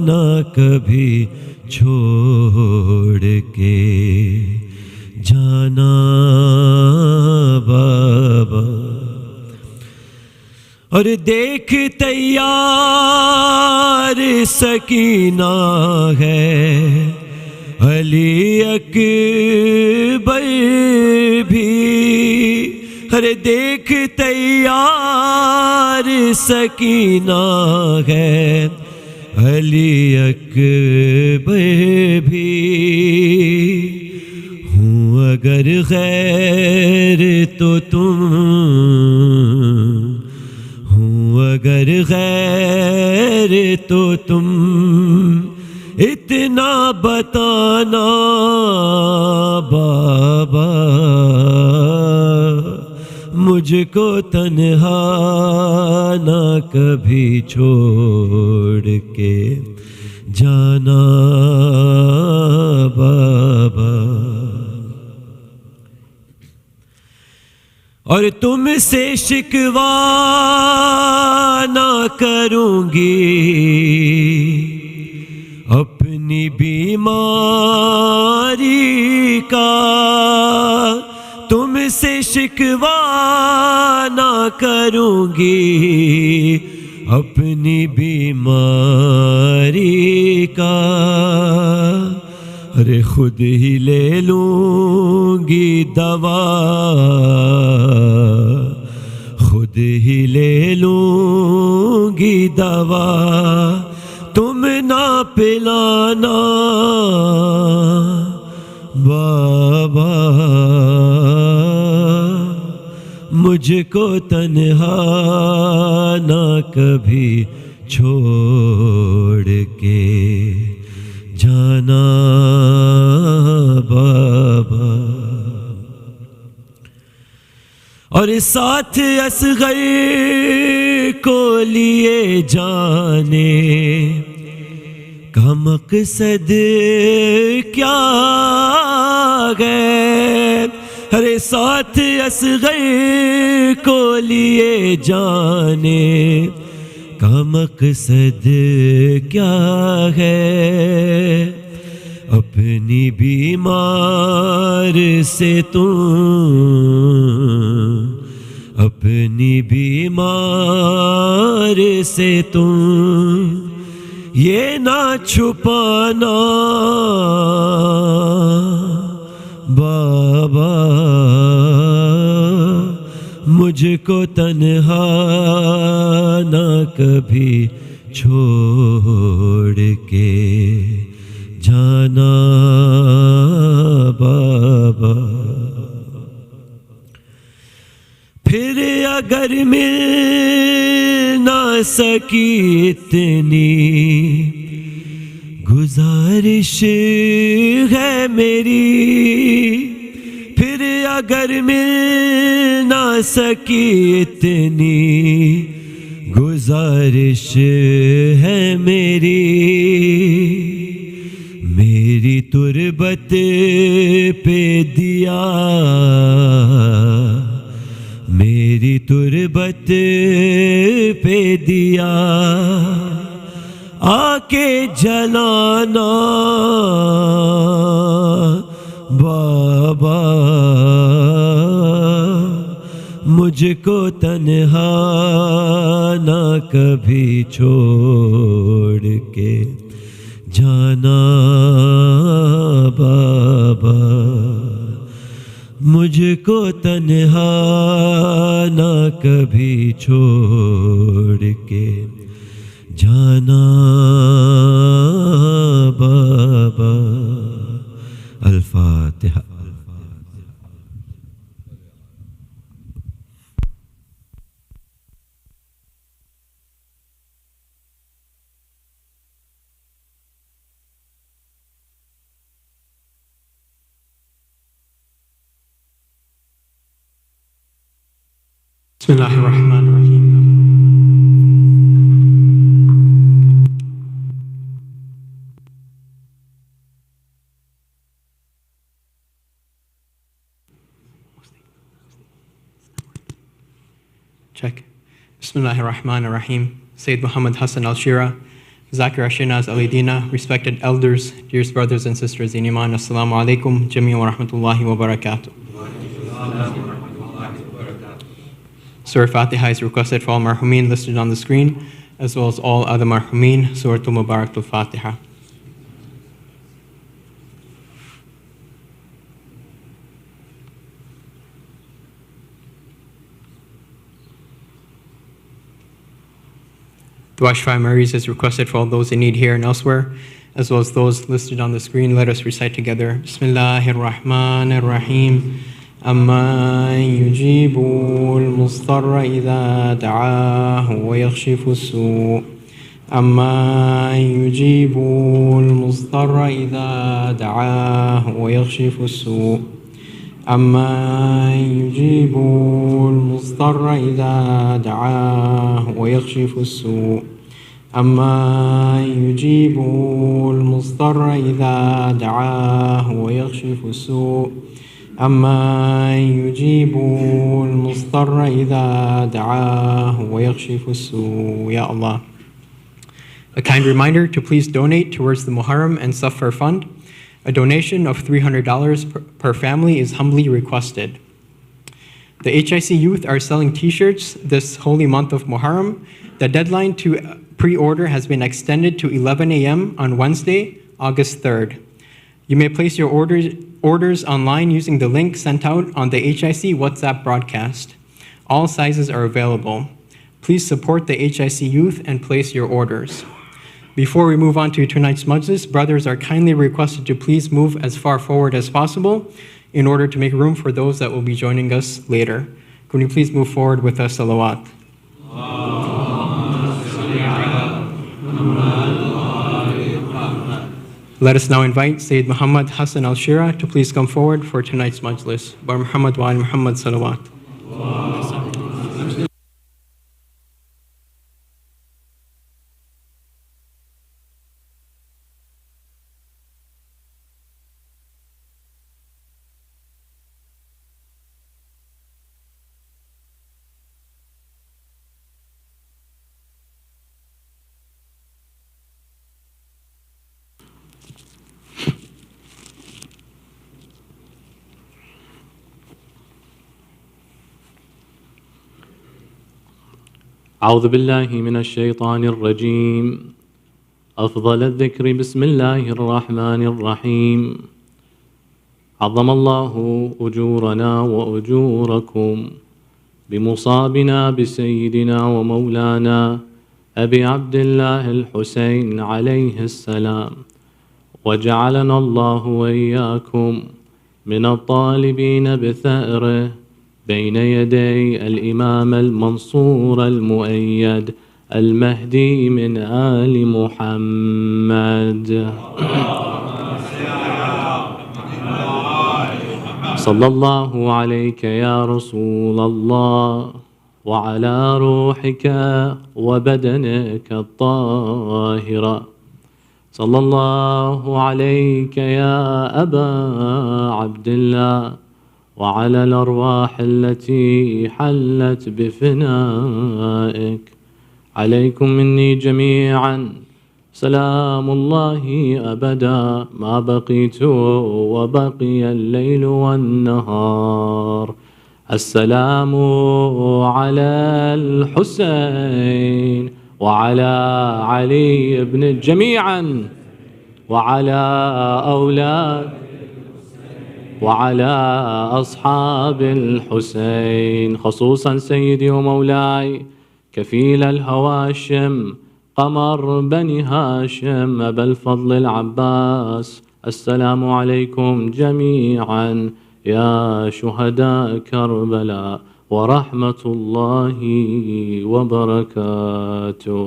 نہ کبھی چھوڑ کے جانا بابا. اور دیکھ تیار سکینہ ہے علی اکبر بھی. ارے دیکھ تیار سکینہ ہے علی اکبر بھی. ہوں اگر غیر تو تم، ہوں اگر غیر تو تم اتنا بتانا بابا. مجھ کو تنہا نہ کبھی چھوڑ کے جانا بابا. اور تم سے شکوہ نہ کروں گی اپنی بیماری کا. تم سے شکوہ نہ کروں گی اپنی بیماری کا. ارے خود ہی لے لوں گی دوا، خود ہی لے لوں گی دوا. تم نہ پلانا بابا، مجھ کو تنہا نہ کبھی چھوڑ کے جانا بابا. اور ساتھ اصغر کو لیے جانے کا مقصد کیا ہے؟ ارے ساتھ اصغر کو لیے جانے کا مقصد کیا ہے؟ اپنی بیمار سے تم، اپنی بیمار سے تم یہ نہ چھپانا بابا. مجھ کو تنہا نہ کبھی چھوڑ کے جانا بابا. پھر اگر مل نہ سکی اتنی گزارش ہے میری، پھر اگر مل نہ سکی اتنی گزارش ہے میری، میری تربت پہ دیا، میری تربت پہ دیا آ کے جلانا بابا. مجھ کو تنہا نہ کبھی چھوڑ کے جانا بابا. مجھ کو تنہا نہ کبھی چھوڑ کے جانا بابا. الفاتحہ. بسم اللہ الرحمن الرحیم. Check. بسم اللہ الرحمن الرحیم. Sayyid Muhammad Hassan Alsheraa, Zakir Ashinaz Alidina, respected elders, dearest brothers and sisters in Iman, Assalamu alaikum, Jami wa rahmatullahi wa barakatuh. Surah Fatiha is requested for all marhumin listed on the screen, as well as all other marhumin, Surah Mubarak al-Fatiha. Dua Shfa Maries is requested for all those in need here and elsewhere, as well as those listed on the screen. Let us recite together. Bismillahir Rahmanir Rahim. أَمَّن يُجِيبُ الْمُضْطَرَّ إِذَا دَعَاهُ وَيَكْشِفُ السُّوءَ أَمَّن يُجِيبُ الْمُضْطَرَّ إِذَا دَعَاهُ وَيَكْشِفُ السُّوءَ أَمَّن يُجِيبُ الْمُضْطَرَّ إِذَا دَعَاهُ وَيَكْشِفُ السُّوءَ أَمَّن يُجِيبُ الْمُضْطَرَّ إِذَا دَعَاهُ وَيَكْشِفُ السُّوءَ أَمَّن يُجِيبُ الْمُضْطَرَّ إِذَا دَعَاهُ وَيَكْشِفُ السُّوءَ. Ya Allah. A kind reminder to please donate towards the Muharram and Safar Fund. A donation of $300 per family is humbly requested. The HIC youth are selling t-shirts this holy month of Muharram. The deadline to pre-order has been extended to 11 a.m. on Wednesday, August 3rd. You may place your orders online using the link sent out on the HIC WhatsApp broadcast. All sizes are available. Please support the HIC youth and place your orders. Before we move on to tonight's Majlis, brothers are kindly requested to please move as far forward as possible in order to make room for those that will be joining us later. Can you please move forward with a salawat? Let us now invite Sayyid Muhammad Hassan Alsheraa to please come forward for tonight's Majlis. Bar Muhammad wa al Muhammad salawat. أعوذ بالله من الشيطان الرجيم. أفضل الذكر بسم الله الرحمن الرحيم. عظم الله أجورنا وأجوركم بمصابنا بسيدنا ومولانا أبي عبد الله الحسين عليه السلام، وجعلنا الله وإياكم من الطالبين بثأره بين يدي الإمام المنصور المؤيد المهدي من آل محمد صلى الله عليك يا رسول الله، وعلى روحك وبدنك الطاهرة. صلى الله عليك يا أبا عبد الله، وعلى الأرواح التي حلت بفنائك. عليكم مني جميعا سلام الله أبدا ما بقيت وبقي الليل والنهار. السلام على الحسين وعلى علي بن جميعا وعلى أولاد وعلى أصحاب الحسين، خصوصا سيدي ومولاي كفيل الهواشم قمر بني هاشم أبا الفضل العباس. السلام عليكم جميعا يا شهداء كربلاء ورحمة الله وبركاته.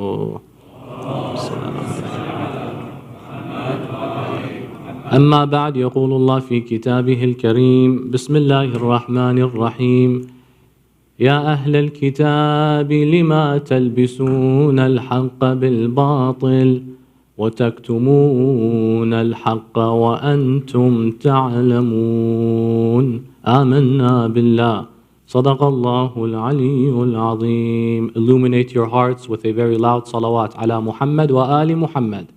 أما بعد، يقول الله في كتابه الكريم: بسم الله الرحمن الرحيم. يا أهل الكتاب لما تلبسون الحق بالباطل وتكتمون الحق وأنتم تعلمون. آمنا بالله صدق الله العلي العظيم. Illuminate your hearts with a very loud salawat ala Muhammad wa ali Muhammad.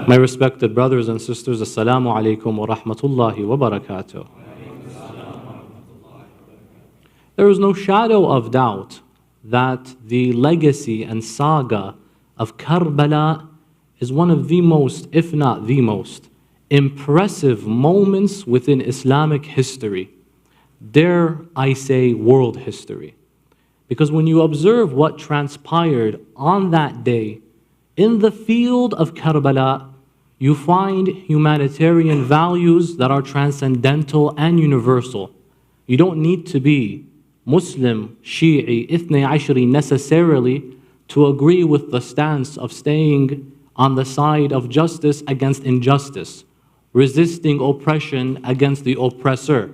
My respected brothers and sisters, Assalamu alaikum wa rahmatullahi wa barakatuh. There is no shadow of doubt that the legacy and saga of Karbala is one of the most, if not the most, impressive moments within Islamic history. Dare I say world history. Because when you observe what transpired on that day in the field of Karbala, you find humanitarian values that are transcendental and universal. You don't need to be Muslim, Shi'i, Ithni Ashri necessarily to agree with the stance of staying on the side of justice against injustice, resisting oppression against the oppressor.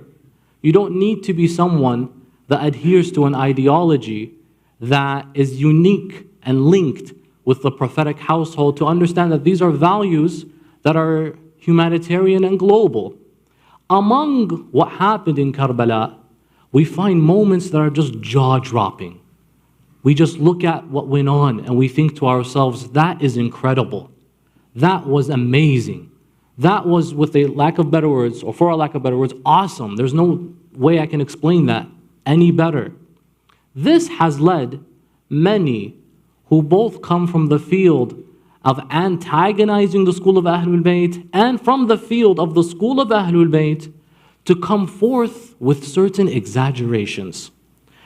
You don't need to be someone that adheres to an ideology that is unique and linked with the prophetic household to understand that these are values that are humanitarian and global. Among what happened in Karbala, we find moments that are just jaw-dropping. We just look at what went on and we think to ourselves, that is incredible. That was amazing. That was, with a lack of better words, or for a lack of better words, awesome. There's no way I can explain that any better. This has led many who both come from the field of antagonizing the school of Ahlul Bayt and from the field of the school of Ahlul Bayt to come forth with certain exaggerations.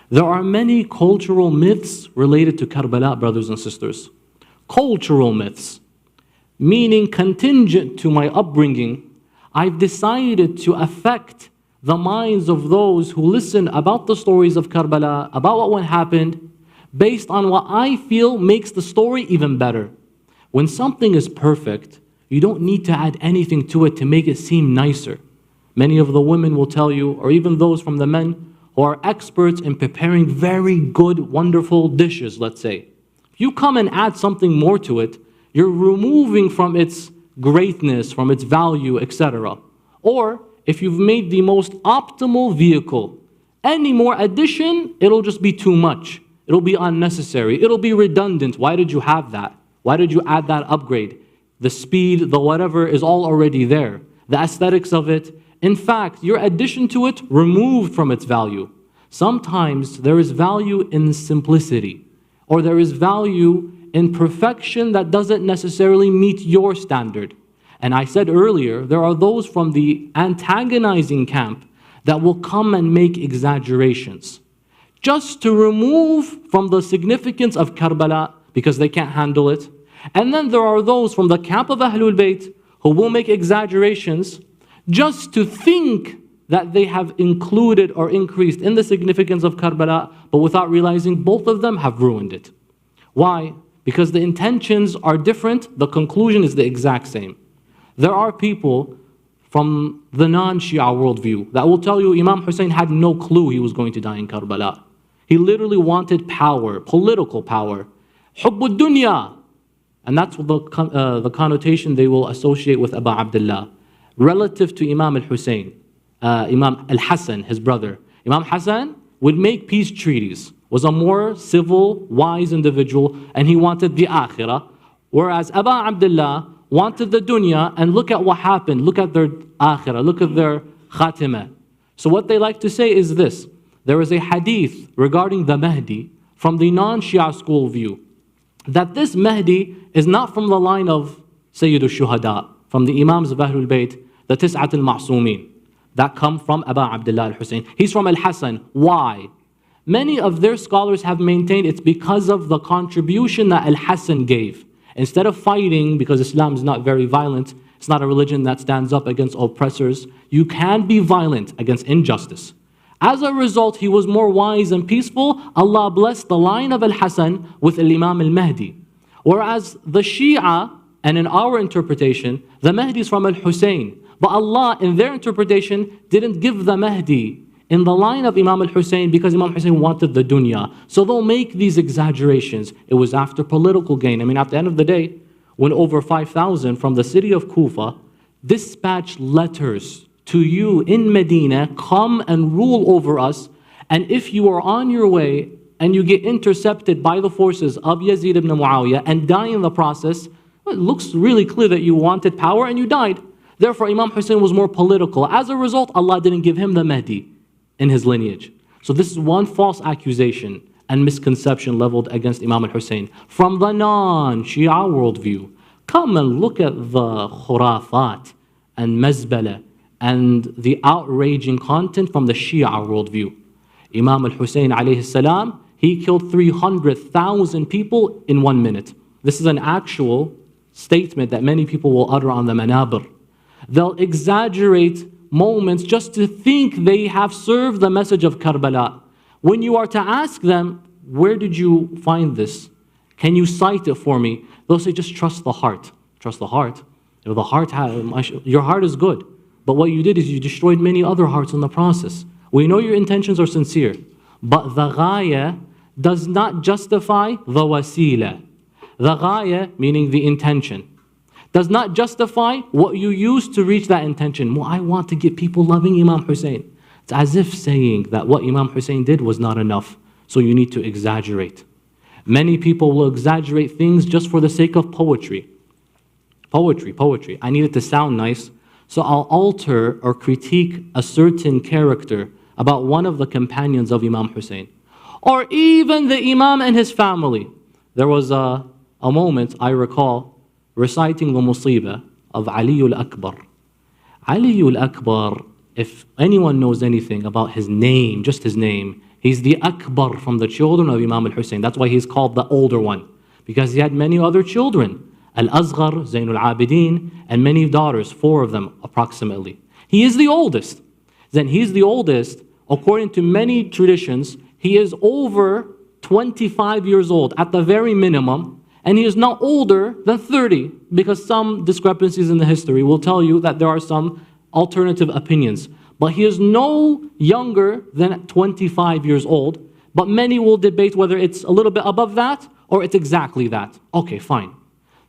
There are many cultural myths related to Karbala, brothers and sisters. Cultural myths, meaning contingent to my upbringing, I've decided to affect the minds of those who listen about the stories of Karbala, about what happened, based on what I feel makes the story even better. When something is perfect, you don't need to add anything to it to make it seem nicer. Many of the women will tell you, or even those from the men, who are experts in preparing very good, wonderful dishes, let's say. If you come and add something more to it, you're removing from its greatness, from its value, etc. Or, if you've made the most optimal vehicle, any more addition, it'll just be too much. It'll be unnecessary. It'll be redundant. Why did you have that? Why did you add that upgrade? The speed, the whatever is all already there. The aesthetics of it. In fact, your addition to it removed from its value. Sometimes there is value in simplicity, or there is value in perfection that doesn't necessarily meet your standard. And I said earlier, there are those from the antagonizing camp that will come and make exaggerations just to remove from the significance of Karbala because they can't handle it. And then there are those from the camp of Ahlul Bayt who will make exaggerations just to think that they have included or increased in the significance of Karbala, but without realizing both of them have ruined it. Why? Because the intentions are different, the conclusion is the exact same. There are people from the non-Shia worldview that will tell you Imam Hussein had no clue he was going to die in Karbala. He literally wanted power, political power. Hubbud dunya. And that's the connotation they will associate with Abu Abdullah. Relative to Imam al-Hussein, Imam al-Hassan, his brother. Imam Hassan would make peace treaties, was a more civil, wise individual, and he wanted the akhirah. Whereas Abu Abdullah wanted the dunya, and look at what happened. Look at their akhirah, look at their khatimah. So what they like to say is this. There is a hadith regarding the Mahdi from the non-Shia school view, that this Mahdi is not from the line of Sayyid al-Shuhada, from the Imams of Ahlul Bayt, the Tis'at al-Ma'sumin, that come from Abu Abdullah al-Hussein. He's from al-Hassan. Why? Many of their scholars have maintained it's because of the contribution that al-Hassan gave. Instead of fighting, because Islam is not very violent, it's not a religion that stands up against oppressors, you can be violent against injustice. As a result, he was more wise and peaceful. Allah blessed the line of al-Hassan with al-Imam al-Mahdi. Whereas the Shia, and in our interpretation, the Mahdi is from al-Hussein. But Allah, in their interpretation, didn't give the Mahdi in the line of Imam al-Hussein because Imam Hussein wanted the dunya. So they'll make these exaggerations. It was after political gain. I mean, at the end of the day, when over 5,000 from the city of Kufa dispatch letters to you in Medina, come and rule over us. And if you are on your way and you get intercepted by the forces of Yazid ibn Muawiyah and die in the process, it looks really clear that you wanted power and you died. Therefore, Imam Hussein was more political. As a result, Allah didn't give him the Mahdi in his lineage. So this is one false accusation and misconception leveled against Imam al-Hussein from the non-Shia worldview. Come and look at the khurafat and mazbala and the outraging content from the Shia worldview. Imam al-Hussein alayhi salam, he killed 300,000 people in 1 minute. This is an actual statement that many people will utter on the manabir. They'll exaggerate moments just to think they have served the message of Karbala. When you are to ask them, where did you find this? Can you cite it for me? They'll say, just trust the heart. Trust the heart. You know, the heart your heart is good. But what you did is you destroyed many other hearts in the process. We know your intentions are sincere. But the ghaya does not justify the wasila. The ghaya, meaning the intention, does not justify what you use to reach that intention. Well, I want to get people loving Imam Hussein. It's as if saying that what Imam Hussein did was not enough, so you need to exaggerate. Many people will exaggerate things just for the sake of poetry. Poetry. I need it to sound nice, so I'll alter or critique a certain character about one of the companions of Imam Hussein. Or even the Imam and his family. There was a moment, I recall, reciting the musibah of Ali al-Akbar. Ali al-Akbar, if anyone knows anything about his name, just his name, he's the Akbar from the children of Imam al-Hussein. That's why he's called the older one, because he had many other children. Al-Azghar, Zainul Abidin, and many daughters, 4 of them approximately. He is the oldest. Then he's the oldest, according to many traditions, he is over 25 years old at the very minimum, and he is not older than 30, because some discrepancies in the history will tell you that there are some alternative opinions. But he is no younger than 25 years old, but many will debate whether it's a little bit above that or it's exactly that. Okay, fine.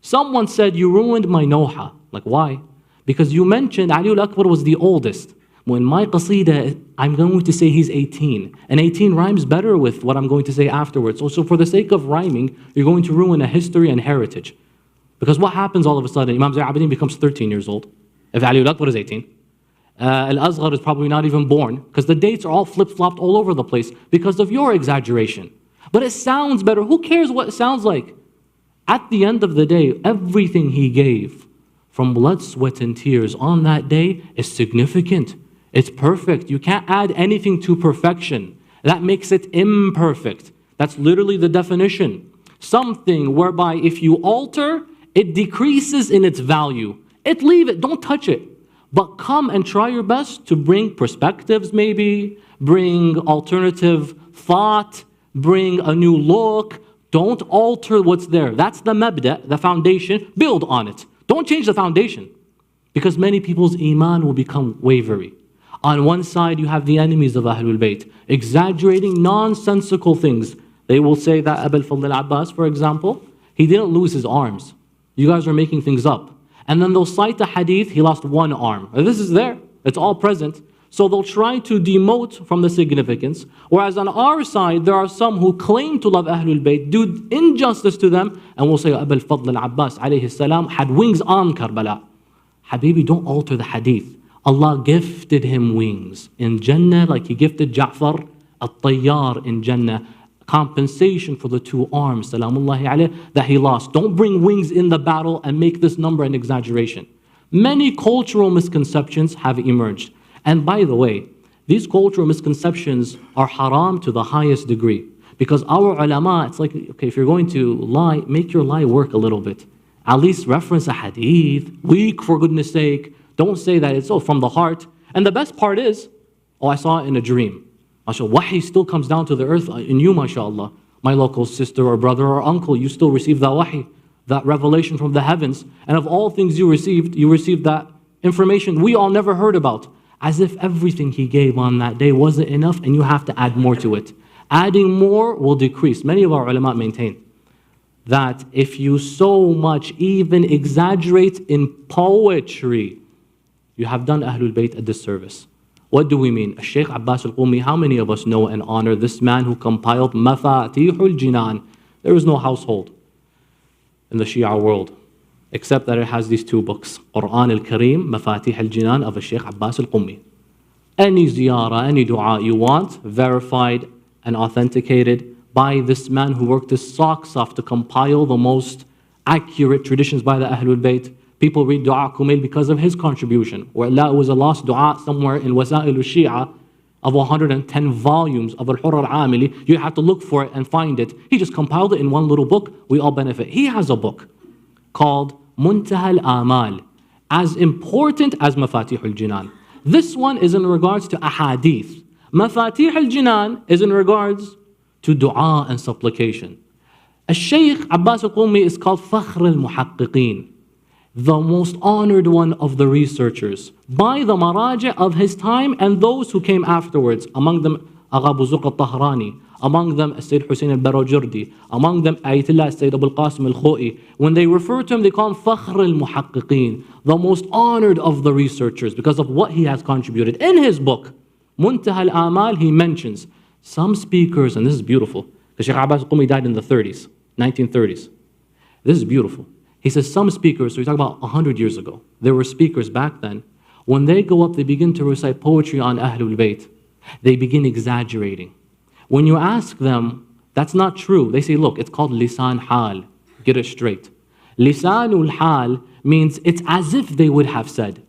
Someone said, you ruined my Nawha. Like, why? Because you mentioned Ali al-Akbar was the oldest. When my qasida, I'm going to say he's 18. And 18 rhymes better with what I'm going to say afterwards. So for the sake of rhyming, you're going to ruin a history and heritage. Because what happens all of a sudden? Imam Zayn al-Abidin becomes 13 years old. If Ali al-Akbar is 18. Al-Azghar is probably not even born. Because the dates are all flip-flopped all over the place because of your exaggeration. But it sounds better. Who cares what it sounds like? At the end of the day, everything he gave from blood, sweat, and tears on that day is significant. It's perfect. You can't add anything to perfection. That makes it imperfect. That's literally the definition. Something whereby if you alter, it decreases in its value. Leave it, don't touch it. But come and try your best to bring perspectives maybe, bring alternative thought, bring a new look. Don't alter what's there. That's the mabda, the foundation. Build on it. Don't change the foundation. Because many people's iman will become wavery. On one side, you have the enemies of Ahlul Bayt, exaggerating nonsensical things. They will say that Abu al-Fadl al-Abbas, for example, he didn't lose his arms. You guys are making things up. And then they'll cite the hadith, he lost one arm. This is there. It's all present. So they'll try to demote from the significance. Whereas on our side, there are some who claim to love Ahlul Bayt, do injustice to them, and will say Abu al-Fadl al-Abbas alayhi salam had wings on Karbala. Habibi, don't alter the hadith. Allah gifted him wings in Jannah, like He gifted Ja'far al-Tayyar in Jannah. Compensation for the 2 arms, salamullahi alayh, that he lost. Don't bring wings in the battle and make this number an exaggeration. Many cultural misconceptions have emerged. And by the way, these cultural misconceptions are haram to the highest degree. Because our ulama, it's like, okay, if you're going to lie, make your lie work a little bit. At least reference a hadith, weak for goodness sake. Don't say that it's from the heart. And the best part is, I saw it in a dream. MashaAllah, wahi still comes down to the earth in you, mashallah. My local sister or brother or uncle, you still receive that wahi, that revelation from the heavens. And of all things you received that information we all never heard about. As if everything he gave on that day wasn't enough and you have to add more to it. Adding more will decrease. Many of our ulama maintain that if you so much even exaggerate in poetry, you have done Ahlul Bayt a disservice. What do we mean? Sheikh Abbas al-Qumi, how many of us know and honor this man who compiled Mafatihul Jinan? There is no household in the Shia world except that it has these two books, Quran al-Kareem, Mafatih al-Jinan of Sheikh Abbas al-Qumi. Any ziyarah, any dua you want, verified and authenticated by this man who worked his socks off to compile the most accurate traditions by the Ahlul Bayt. People read Dua Kumail because of his contribution. Or it was a lost dua somewhere in Wasa'il al-Shia of 110 volumes of Al-Hurr al-Amili. You have to look for it and find it. He just compiled it in one little book. We all benefit. He has a book called Muntaha al-Amal, as important as Mafatih al-Jinan. This one is in regards to ahadith. Mafatih al-Jinan is in regards to dua and supplication. Al-Shaykh Abbas al-Qumi is called Fakhr al-Muhaqqiqeen, the most honored one of the researchers by the maraja of his time and those who came afterwards. Among them Agha Buzuq al-Tahrani, among them Sayyid Hussein al-Barajurdi, among them Ayatollah Sayyid Abul Qasim al-Khoi. When they refer to him, they call him Fakhr al-Muhaqqiqeen, the most honored of the researchers because of what he has contributed. In his book, Muntaha al-Amal, he mentions some speakers, and this is beautiful, because Shaykh Abbas al-Qumi died in the 30s, 1930s. This is beautiful. He says some speakers, so we talk about 100 years ago, there were speakers back then, when they go up, they begin to recite poetry on Ahlul Bayt. They begin exaggerating. When you ask them, that's not true. They say, look, it's called lisan hal. Get it straight. Lisanul hal means it's as if they would have said.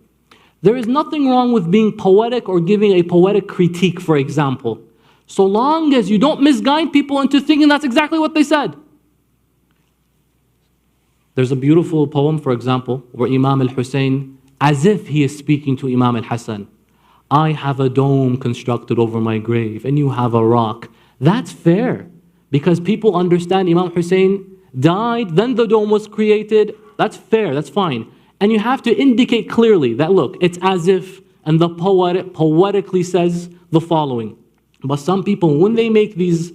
There is nothing wrong with being poetic or giving a poetic critique, for example, so long as you don't misguide people into thinking that's exactly what they said. There's a beautiful poem, for example, where Imam al-Hussein, as if he is speaking to Imam al-Hassan, I have a dome constructed over my grave and you have a rock. That's fair, because people understand Imam Hussein died, then the dome was created. That's fair, that's fine. And you have to indicate clearly that, look, it's as if, and the poet poetically says the following. But some people, when they make these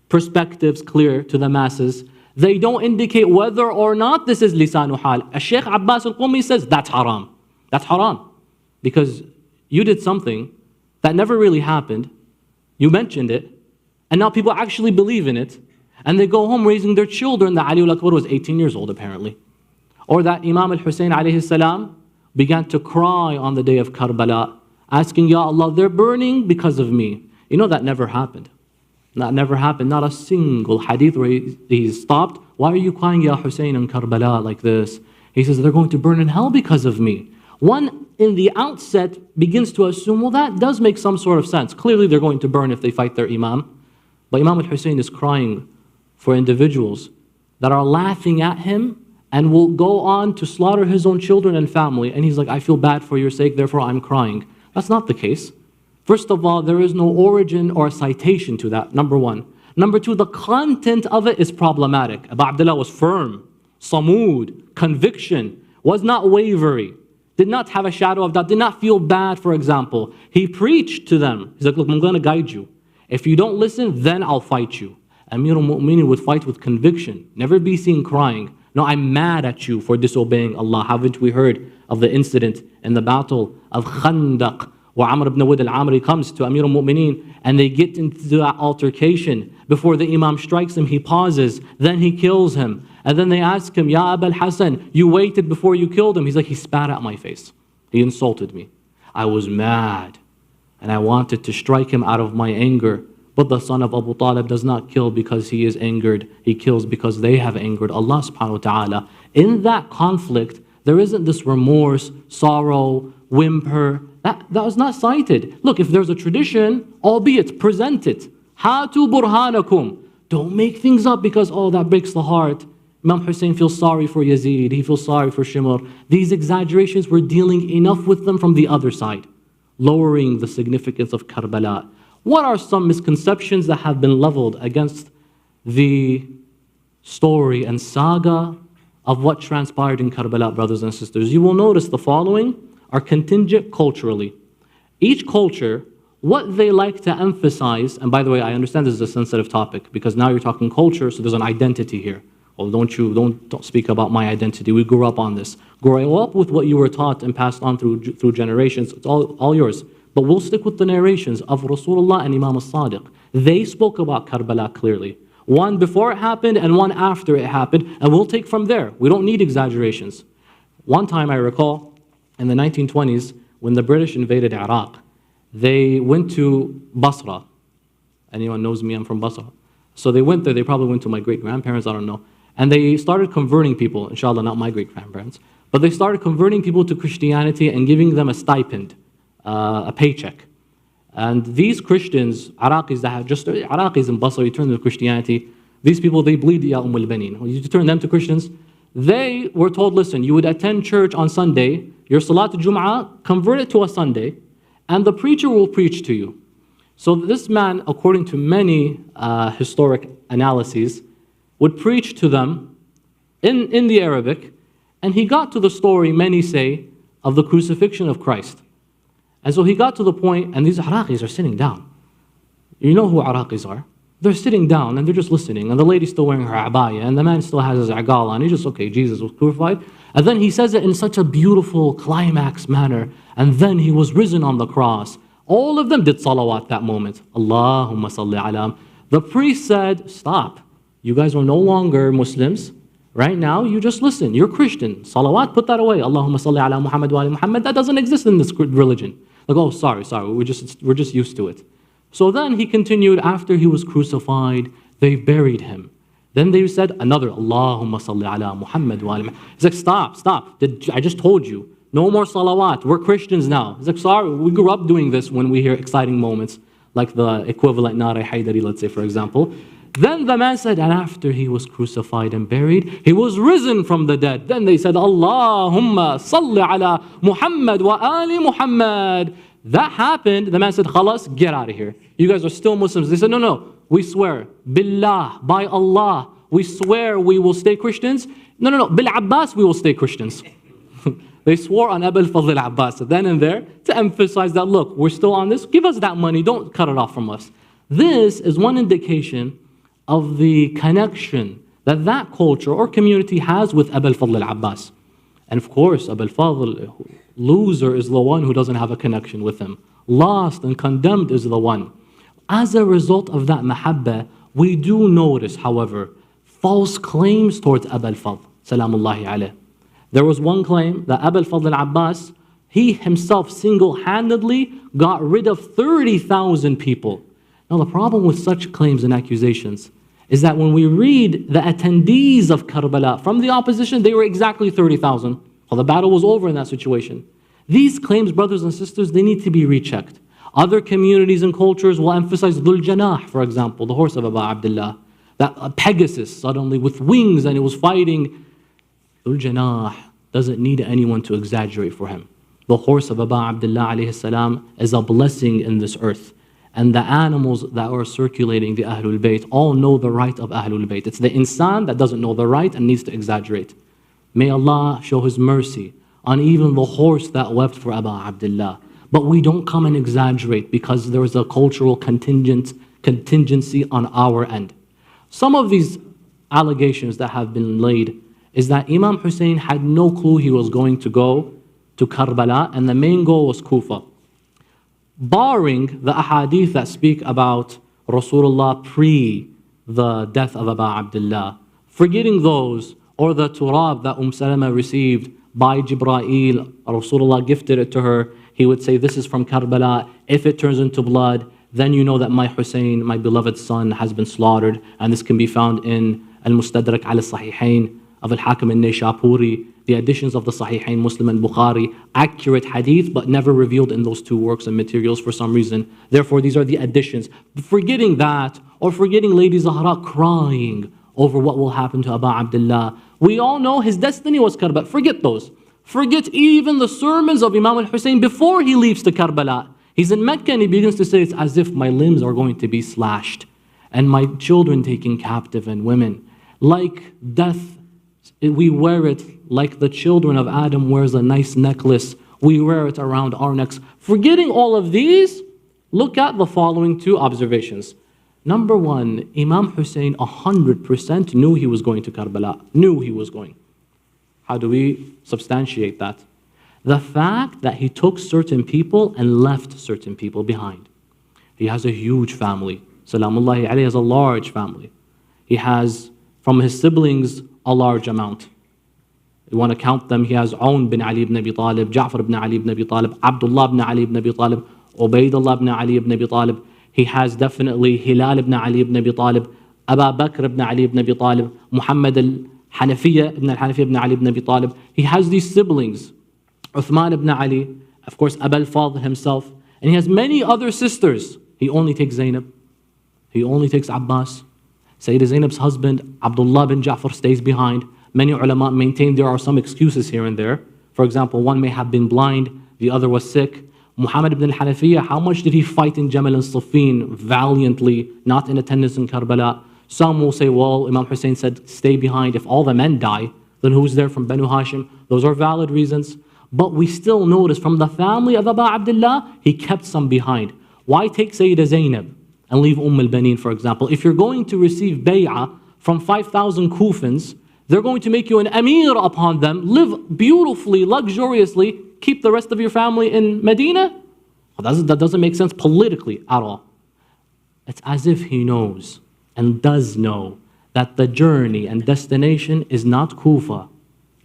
perspectives clear to the masses, they don't indicate whether or not this is lisanu hal. Sheikh Abbas al-Qumi says that's haram. That's haram. Because you did something that never really happened. You mentioned it. And now people actually believe in it. And they go home raising their children that Ali al-Akbar was 18 years old apparently. Or that Imam al-Hussein alayhi salam began to cry on the day of Karbala, asking, Ya Allah, they're burning because of me. You know that never happened. That never happened. Not a single hadith where he stopped. Why are you crying, Ya Hussein, in Karbala like this? He says, they're going to burn in hell because of me. One, in the outset, begins to assume, well, that does make some sort of sense. Clearly, they're going to burn if they fight their Imam. But Imam al-Hussein is crying for individuals that are laughing at him and will go on to slaughter his own children and family. And he's like, I feel bad for your sake, therefore I'm crying. That's not the case. First of all, there is no origin or citation to that, number one. Number two, the content of it is problematic. Abu Abdullah was firm, samud, conviction, was not wavery, did not have a shadow of doubt, did not feel bad, for example. He preached to them. He's like, look, I'm going to guide you. If you don't listen, then I'll fight you. Amir al-Mu'minin would fight with conviction, never be seen crying. No, I'm mad at you for disobeying Allah. Haven't we heard of the incident in the battle of Khandaq, where Amr ibn Wud al-Amri comes to Amir al-Mu'mineen and they get into that altercation. Before the Imam strikes him, he pauses, then he kills him. And then they ask him, Ya Abul Hassan, you waited before you killed him. He's like, he spat at my face. He insulted me. I was mad and I wanted to strike him out of my anger. But the son of Abu Talib does not kill because he is angered. He kills because they have angered Allah subhanahu wa ta'ala. In that conflict, there isn't this remorse, sorrow, whimper. That was not cited. Look, if there's a tradition, albeit present it. Hatu burhanakum. Don't make things up because, oh, that breaks the heart. Imam Hussein feels sorry for Yazid. He feels sorry for Shimr. These exaggerations, we're dealing enough with them from the other side, lowering the significance of Karbala. What are some misconceptions that have been leveled against the story and saga of what transpired in Karbala, brothers and sisters? You will notice the following are contingent culturally. Each culture, what they like to emphasize, and by the way, I understand this is a sensitive topic because now you're talking culture, so there's an identity here. Oh, don't speak about my identity. We grew up on this. Grow up with what you were taught and passed on through generations. It's all yours. But we'll stick with the narrations of Rasulullah and Imam al-Sadiq. They spoke about Karbala clearly. One before it happened and one after it happened, and we'll take from there. We don't need exaggerations. One time I recall, in the 1920s, when the British invaded Iraq, they went to Basra. Anyone knows me, I'm from Basra. So they went there, they probably went to my great-grandparents, I don't know. And they started converting people, inshallah, not my great-grandparents, but they started converting people to Christianity and giving them a stipend, a paycheck. And these Christians, Iraqis that have just, Iraqis in Basra, you turn them to Christianity, these people, they bleed ya al-banin. You turn them to Christians, they were told, listen, you would attend church on Sunday, your Salat al-Jum'ah, convert it to a Sunday, and the preacher will preach to you. So this man, according to many historic analyses, would preach to them in the Arabic, and he got to the story, many say, of the crucifixion of Christ. And so he got to the point, and these Iraqis are sitting down. You know who Iraqis are? They're sitting down and they're just listening, and the lady's still wearing her abaya, and the man still has his agal on. He's just, okay, Jesus was crucified. And then he says it in such a beautiful climax manner, and then he was risen on the cross. All of them did salawat that moment. Allahumma salli ala. The priest said, stop. You guys are no longer Muslims. Right now, you just listen. You're Christian. Salawat, put that away. Allahumma salli ala Muhammad wa ali Muhammad. That doesn't exist in this religion. Like, oh, sorry, we're just used to it. So then he continued, after he was crucified, they buried him. Then they said another, Allahumma salli ala Muhammad wa ali Muhammad. He's like, stop. I just told you. No more salawat. We're Christians now. He's like, sorry, we grew up doing this when we hear exciting moments, like the equivalent Nare Haydari, let's say, for example. Then the man said, and after he was crucified and buried, he was risen from the dead. Then they said, Allahumma salli ala Muhammad wa ali Muhammad. That happened. The man said, Khalas, get out of here. You guys are still Muslims. They said, no, we swear, Billah, by Allah, we swear we will stay Christians. No, Bil Abbas, we will stay Christians. They swore on Abu al-Fadl al-Abbas then and there to emphasize that, look, we're still on this. Give us that money. Don't cut it off from us. This is one indication of the connection that that culture or community has with Abu al-Fadl al-Abbas. And of course, Abu al-Fadl, loser, is the one who doesn't have a connection with him. Lost and condemned is the one. As a result of that mahabbah, we do notice, however, false claims towards Abu al-Fadl, salamullahi alayh. There was one claim that Abu al-Fadl al-Abbas, he himself single-handedly got rid of 30,000 people. Now the problem with such claims and accusations is that when we read the attendees of Karbala from the opposition, they were exactly 30,000. Well, the battle was over in that situation. These claims, brothers and sisters, they need to be rechecked. Other communities and cultures will emphasize Dhul Janah, for example, the horse of Abu Abdullah. That Pegasus suddenly with wings and it was fighting. Dhul Janah doesn't need anyone to exaggerate for him. The horse of Abu Abdullah alayhi salam is a blessing in this earth. And the animals that are circulating the Ahlul Bayt all know the right of Ahlul Bayt. It's the insan that doesn't know the right and needs to exaggerate. May Allah show His mercy on even the horse that wept for Abu Abdullah. But we don't come and exaggerate because there is a cultural contingency on our end. Some of these allegations that have been laid is that Imam Hussein had no clue he was going to go to Karbala and the main goal was Kufa. Barring the ahadith that speak about Rasulullah pre the death of Abu Abdullah, forgetting those, or the turab that Salama received by Jibreel, Rasulullah gifted it to her, he would say, this is from Karbala, if it turns into blood, then you know that my Hussein, my beloved son, has been slaughtered, and this can be found in Al-Mustadrak al-Sahihain of Al-Hakim al-Nishapuri, the editions of the Sahihain, Muslim and Bukhari, accurate hadith, but never revealed in those two works and materials for some reason. Therefore, these are the additions. Forgetting that, or forgetting Lady Zahra crying over what will happen to Abu Abdullah. We all know his destiny was Karbala. Forget those. Forget even the sermons of Imam al-Hussein before he leaves to Karbala. He's in Mecca and he begins to say, it's as if my limbs are going to be slashed and my children taken captive and women. Like death, we wear it like the children of Adam wears a nice necklace. We wear it around our necks. Forgetting all of these, look at the following two observations. Number one, Imam Hussein 100% knew he was going to Karbala, knew he was going. How do we substantiate that? The fact that he took certain people and left certain people behind. He has a huge family. Salamullahi alayhi has a large family. He has, from his siblings, a large amount. You want to count them, he has Aun bin Ali ibn Abi Talib, Ja'far ibn Ali ibn Abi Talib, Abdullah ibn Ali ibn Abi Talib, Ubaidullah ibn Ali ibn Abi Talib. He has definitely Hilal ibn Ali ibn Abi Talib, Abu Bakr ibn Ali ibn Abi Talib, Muhammad al-Hanafiya ibn Ali ibn Abi Talib. He has these siblings, Uthman ibn Ali, of course Abu al-Fadl himself, and he has many other sisters. He only takes Zainab, he only takes Abbas. Sayyidah Zainab's husband, Abdullah bin Ja'far, stays behind. Many ulama maintain there are some excuses here and there. For example, one may have been blind, the other was sick. Muhammad ibn al-Hanafiya, how much did he fight in Jamal and Siffin valiantly, not in attendance in Karbala? Some will say, well, Imam Hussein said, stay behind. If all the men die, then who's there from Banu Hashim? Those are valid reasons. But we still notice from the family of Abu Abdullah, he kept some behind. Why take Sayyidah Zainab and leave al-Baneen, for example? If you're going to receive bay'ah from 5,000 Kufans, they're going to make you an emir upon them, live beautifully, luxuriously, keep the rest of your family in Medina? That doesn't make sense politically at all. It's as if he knows and does know that the journey and destination is not Kufa.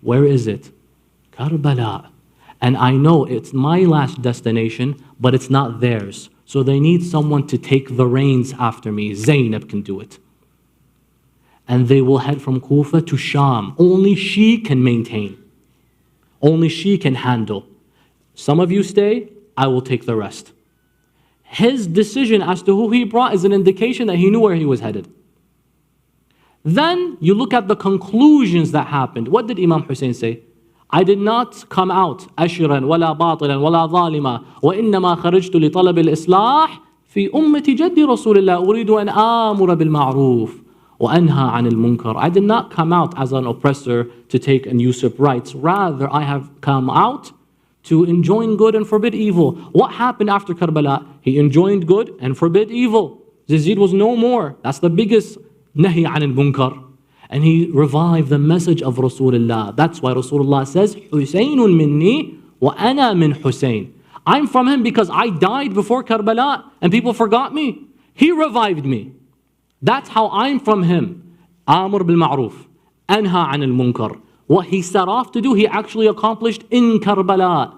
Where is it? Karbala. And I know it's my last destination, but it's not theirs. So they need someone to take the reins after me. Zainab can do it. And they will head from Kufa to Sham. Only she can maintain. Only she can handle. Some of you stay, I will take the rest. His decision as to who he brought is an indication that he knew where he was headed. Then you look at the conclusions that happened. What did Imam Hussein say? I did not come out أشرا ولا باطلا ولا ظالما وإنما خرجت لطلب الإصلاح في أمة جد رسول الله أريد أن آمر بالمعروف وأنهى عن المنكر. I did not come out as an oppressor to take and usurp rights. Rather, I have come out to enjoin good and forbid evil. What happened after Karbala? He enjoined good and forbid evil. Yazid was no more. That's the biggest nahi an al-munkar. And he revived the message of Rasulullah. That's why Rasulullah says, Husaynun minni wa ana min Husayn. I'm from him because I died before Karbala and people forgot me. He revived me. That's how I'm from him. Amr bil ma'ruf, anha an al-munkar. What he set off to do, he actually accomplished in Karbala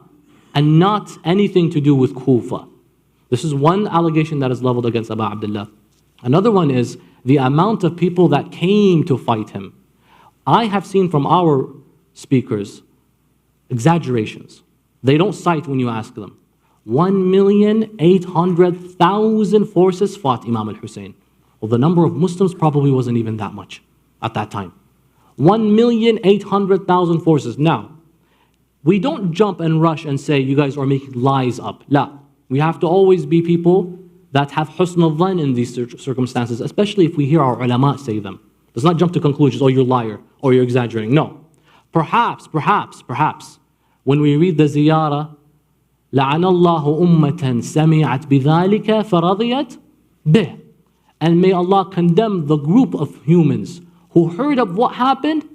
and not anything to do with Kufa. This is one allegation that is leveled against Abu Abdullah. Another one is the amount of people that came to fight him. I have seen from our speakers exaggerations. They don't cite when you ask them. 1,800,000 forces fought Imam al-Hussein. Well, the number of Muslims probably wasn't even that much at that time. 1,800,000 forces. Now, we don't jump and rush and say, you guys are making lies up. La. We have to always be people that have husn al-dhan in these circumstances, especially if we hear our ulama say them. Let's not jump to conclusions, oh, you're a liar, or you're exaggerating. No. Perhaps, when we read the Ziyarat, لَعَنَ اللَّهُ أُمَّةً سَمِعَتْ بِذَلِكَ فَرَضِيَتْ بِهِ. And may Allah condemn the group of humans who heard of what happened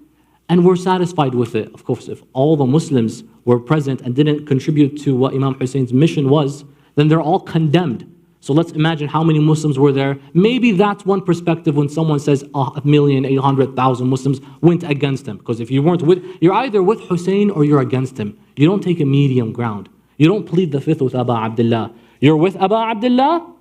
and were satisfied with it. Of course, if all the Muslims were present and didn't contribute to what Imam Hussein's mission was, then they're all condemned. So let's imagine how many Muslims were there. Maybe that's one perspective when someone says 1,800,000 Muslims went against him. Because if you weren't with, you're either with Hussein or you're against him. You don't take a medium ground. You don't plead the fifth with Abu Abdullah. You're with Abu Abdullah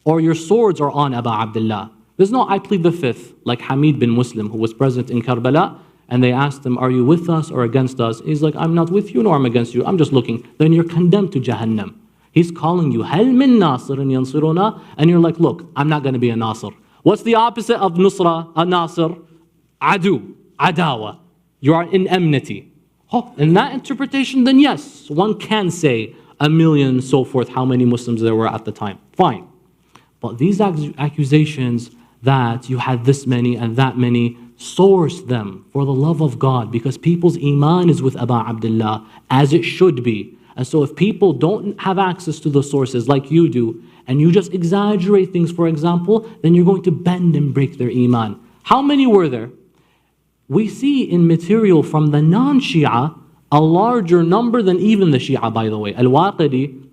or your swords are on Abu Abdullah. There's no I plead the fifth, like Hamid bin Muslim, who was present in Karbala, and they asked him, are you with us or against us? He's like, I'm not with you nor I'm against you. I'm just looking. Then you're condemned to Jahannam. He's calling you, هَلْ مِن نَاصِرٍ يَنصِرُنَا? And you're like, look, I'm not going to be a Nasir. What's the opposite of Nusra, a Nasir? Adu, Adawa. You are in enmity. Oh, in that interpretation, then yes, one can say 1 million, so forth, how many Muslims there were at the time. Fine. But these accusations that you had this many and that many, source them for the love of God, because people's iman is with Abu Abdullah, as it should be. And so if people don't have access to the sources like you do, and you just exaggerate things, for example, then you're going to bend and break their iman. How many were there? We see in material from the non-Shia a larger number than even the Shia, by the way. Al-Waqidi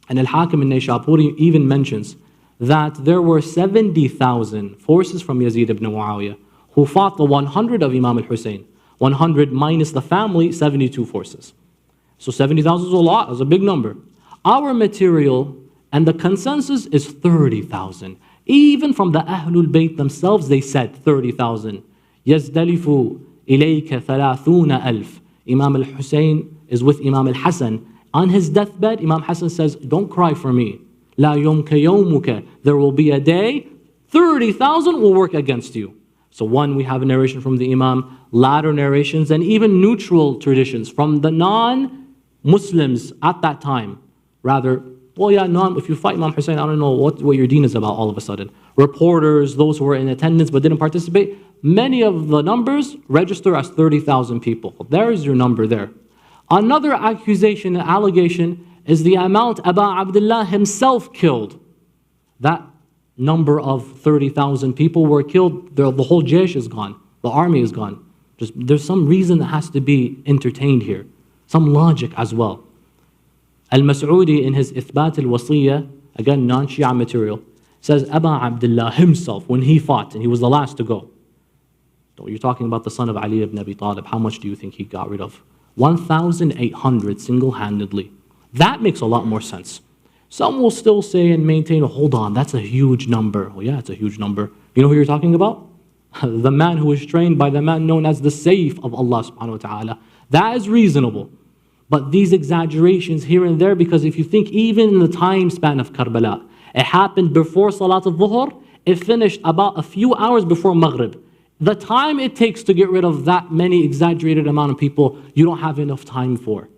and Al-Hakim al-Nayshaburi even mentions that there were 70,000 forces from Yazid ibn Muawiyah who fought the 100 of Imam al-Hussein. 100 minus the family, 72 forces. So 70,000 is a lot, it's a big number. Our material and the consensus is 30,000. Even from the Ahlul Bayt themselves, they said 30,000. يَزْدَلِفُ إِلَيْكَ ثَلَاثُونَ أَلْفٍ. Imam al-Hussein is with Imam al-Hassan. On his deathbed, Imam Hassan says, don't cry for me. لَا يَوْمْكَ يَوْمُكَ. There will be a day, 30,000 will work against you. So one, we have a narration from the Imam, latter narrations, and even neutral traditions from the non-Muslims at that time. Rather, well, yeah, no, if you fight Imam Hussein, I don't know what your deen is about all of a sudden. Reporters, those who were in attendance but didn't participate, many of the numbers register as 30,000 people. There is your number there. Another accusation and allegation is the amount Aba Abdullah himself killed. That number of 30,000 people were killed, the whole jaysh is gone, the army is gone. There's some reason that has to be entertained here, some logic as well. Al-Mas'udi in his Ithbat al-Wasiyya, again non-Shia material, says Aba Abdullah himself, when he fought, and he was the last to go. So you're talking about the son of Ali ibn Abi Talib, how much do you think he got rid of? 1,800 single-handedly. That makes a lot more sense. Some will still say and maintain, hold on, that's a huge number. Well, yeah, it's a huge number. You know who you're talking about? The man who was trained by the man known as the Sayf of Allah subhanahu wa ta'ala. That is reasonable. But these exaggerations here and there, because if you think even in the time span of Karbala, it happened before Salaat al-Dhuhr, it finished about a few hours before Maghrib. The time it takes to get rid of that many exaggerated amount of people, you don't have enough time for.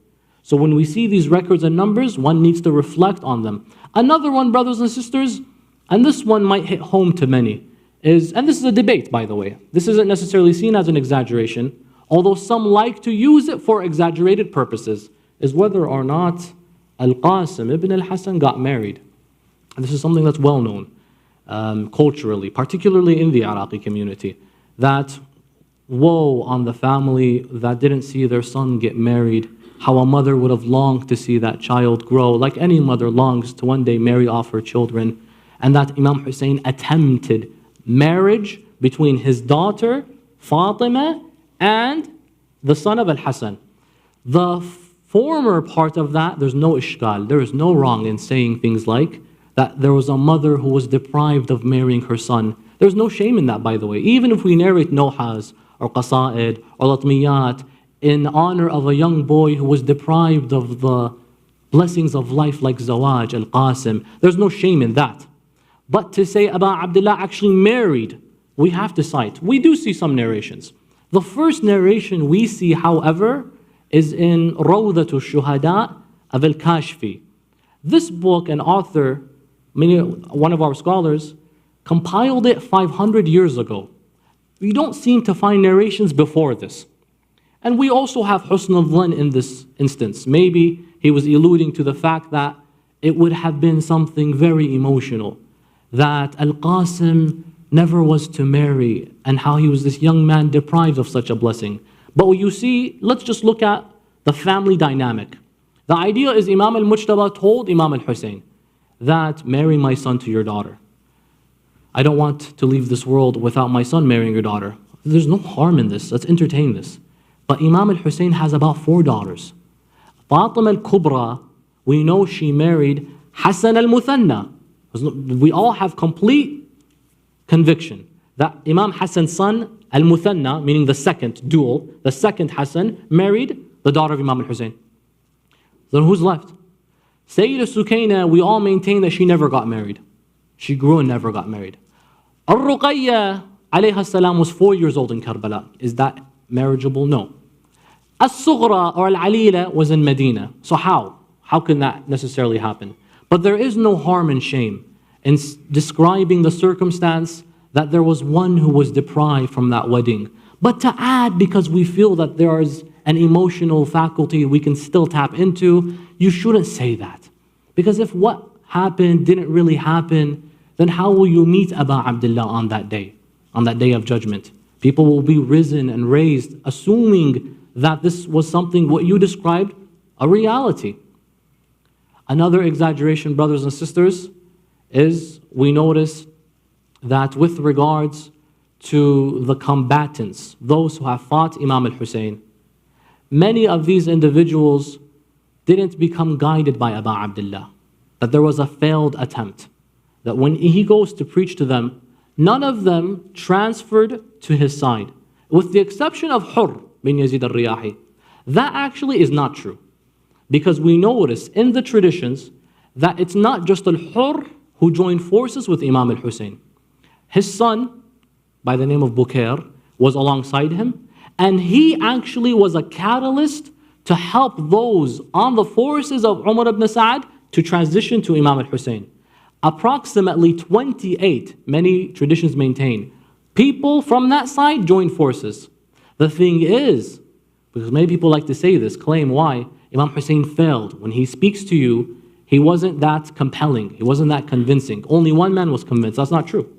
So when we see these records and numbers, one needs to reflect on them. Another one, brothers and sisters, and this one might hit home to many, is, and this is a debate, by the way. This isn't necessarily seen as an exaggeration, although some like to use it for exaggerated purposes, is whether or not Al-Qasim ibn al-Hassan got married. And this is something that's well known culturally, particularly in the Iraqi community, that woe on the family that didn't see their son get married, how a mother would have longed to see that child grow, like any mother longs to one day marry off her children, and that Imam Hussein attempted marriage between his daughter, Fatima, and the son of Al-Hassan. The former part of that, there's no ishkal, there is no wrong in saying things like that there was a mother who was deprived of marrying her son. There's no shame in that, by the way. Even if we narrate Nawhas or Qasaid or Latmiyat in honor of a young boy who was deprived of the blessings of life like Zawaj, Al-Qasim, there's no shame in that. But to say Aba Abdullah actually married, we have to cite. We do see some narrations. The first narration we see, however, is in Rawdatul Shuhada of Al-Kashfi. This book, an author, one of our scholars, compiled it 500 years ago. We don't seem to find narrations before this. And we also have Husn al-Dhann in this instance. Maybe he was alluding to the fact that it would have been something very emotional, that Al-Qasim never was to marry, and how he was this young man deprived of such a blessing. But you see, let's just look at the family dynamic. The idea is Imam al-Mujtaba told Imam al-Hussein that marry my son to your daughter. I don't want to leave this world without my son marrying your daughter. There's no harm in this, let's entertain this. But Imam al-Hussein has about 4 daughters. Fatima al-Kubra, we know she married Hassan al-Muthanna. We all have complete conviction that Imam Hassan's son, al-Muthanna, meaning the second dual, the second Hassan, married the daughter of Imam al-Hussein. Then who's left? Sayyidah Sukaina, we all maintain that she never got married. She grew and never got married. Al-Ruqayya, alayha salam, was 4 years old in Karbala. Is that marriageable? No. As-Sughra or Al-Alila was in Medina. So how? How can that necessarily happen? But there is no harm and shame in describing the circumstance that there was one who was deprived from that wedding. But to add, because we feel that there is an emotional faculty we can still tap into. You shouldn't say that. Because if what happened didn't really happen, then how will you meet Abu Abdullah on that day of judgment? People will be risen and raised, assuming that this was something, what you described, a reality. Another exaggeration, brothers and sisters, is we notice that with regards to the combatants, those who have fought Imam al-Hussein, many of these individuals didn't become guided by Abu Abdullah, that there was a failed attempt, that when he goes to preach to them, none of them transferred to his side, with the exception of Hurr bin Yazid al-Riyahi. That actually is not true, because we notice in the traditions that it's not just al-Hurr who joined forces with Imam al-Hussein. His son, by the name of Bukair, was alongside him, and he actually was a catalyst to help those on the forces of Umar ibn Sa'd to transition to Imam al-Hussein. Approximately 28, many traditions maintain, people from that side joined forces. The thing is, because many people like to say this, claim why Imam Hussein failed. When he speaks to you, he wasn't that compelling, he wasn't that convincing. Only one man was convinced. That's not true.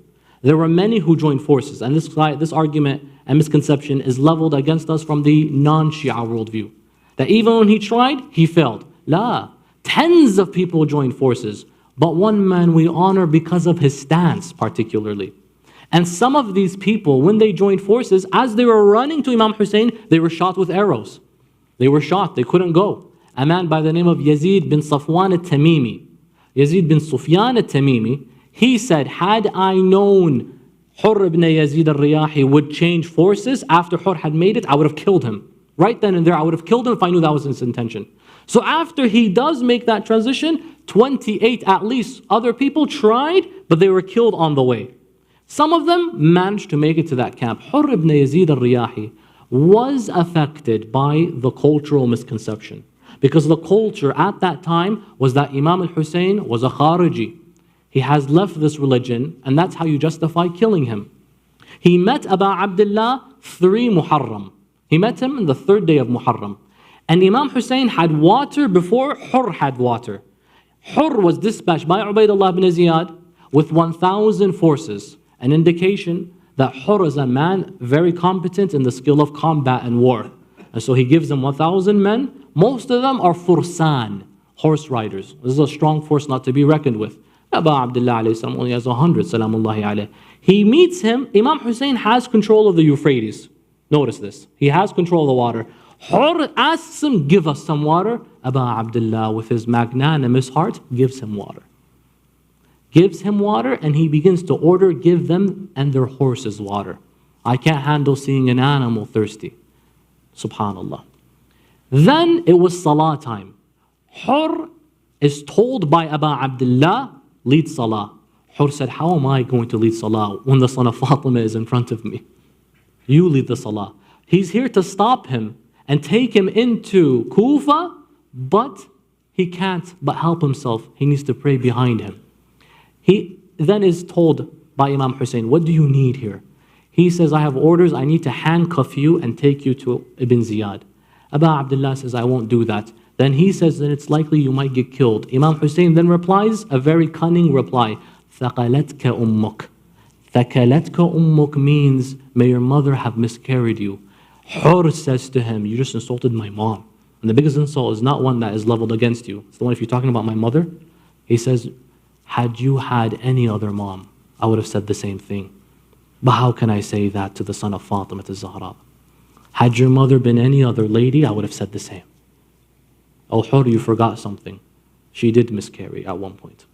There were many who joined forces, and this argument and misconception is leveled against us from the non-Shia worldview. That even when he tried, he failed. La, tens of people joined forces, but one man we honor because of his stance particularly. And some of these people, when they joined forces, as they were running to Imam Hussein, they were shot with arrows. They were shot, they couldn't go. A man by the name of Yazid bin Safwan al-Tamimi, Yazid bin Sufyan al-Tamimi, he said, had I known Hurr ibn Yazid al-Riyahi would change forces after Hurr had made it, I would have killed him. Right then and there, I would have killed him if I knew that was his intention. So after he does make that transition, 28 at least other people tried, but they were killed on the way. Some of them managed to make it to that camp. Hurr ibn Yazid al-Riyahi was affected by the cultural misconception, because the culture at that time was that Imam al-Hussein was a Khariji. He has left this religion, and that's how you justify killing him. He met Abu Abdullah 3 Muharram. He met him on the 3rd day of Muharram. And Imam Hussein had water before Hurr had water. Hurr was dispatched by Ubaidullah ibn Ziyad with 1,000 forces, an indication that Hurr is a man very competent in the skill of combat and war. And so he gives them 1,000 men. Most of them are fursan, horse riders. This is a strong force not to be reckoned with. Abu Abdullah alayhi salam only has 100, salamullahi alayhi. He meets him. Imam Hussein has control of the Euphrates. Notice this. He has control of the water. Hurr asks him, give us some water. Abu Abdullah, with his magnanimous heart, gives him water. Gives him water, and he begins to order, give them and their horses water. I can't handle seeing an animal thirsty. Subhanallah. Then it was Salah time. Hurr is told by Abu Abdullah, lead Salah. Hurr said, how am I going to lead Salah when the son of Fatima is in front of me? You lead the Salah. He's here to stop him and take him into Kufa, but he can't but help himself. He needs to pray behind him. He then is told by Imam Hussein, what do you need here? He says, I have orders, I need to handcuff you and take you to Ibn Ziyad. Abu Abdullah says, I won't do that. Then he says that it's likely you might get killed. Imam Hussein then replies a very cunning reply, ثَقَلَتْكَ أُمُّكَ. ثَقَلَتْكَ أُمُّكَ means, may your mother have miscarried you. Hurr says to him, you just insulted my mom. And the biggest insult is not one that is leveled against you. It's the one if you're talking about my mother. He says, had you had any other mom, I would have said the same thing. But how can I say that to the son of Fatima al-Zahra? Had your mother been any other lady, I would have said the same. Oh, Hurr, you forgot something. She did miscarry at one point.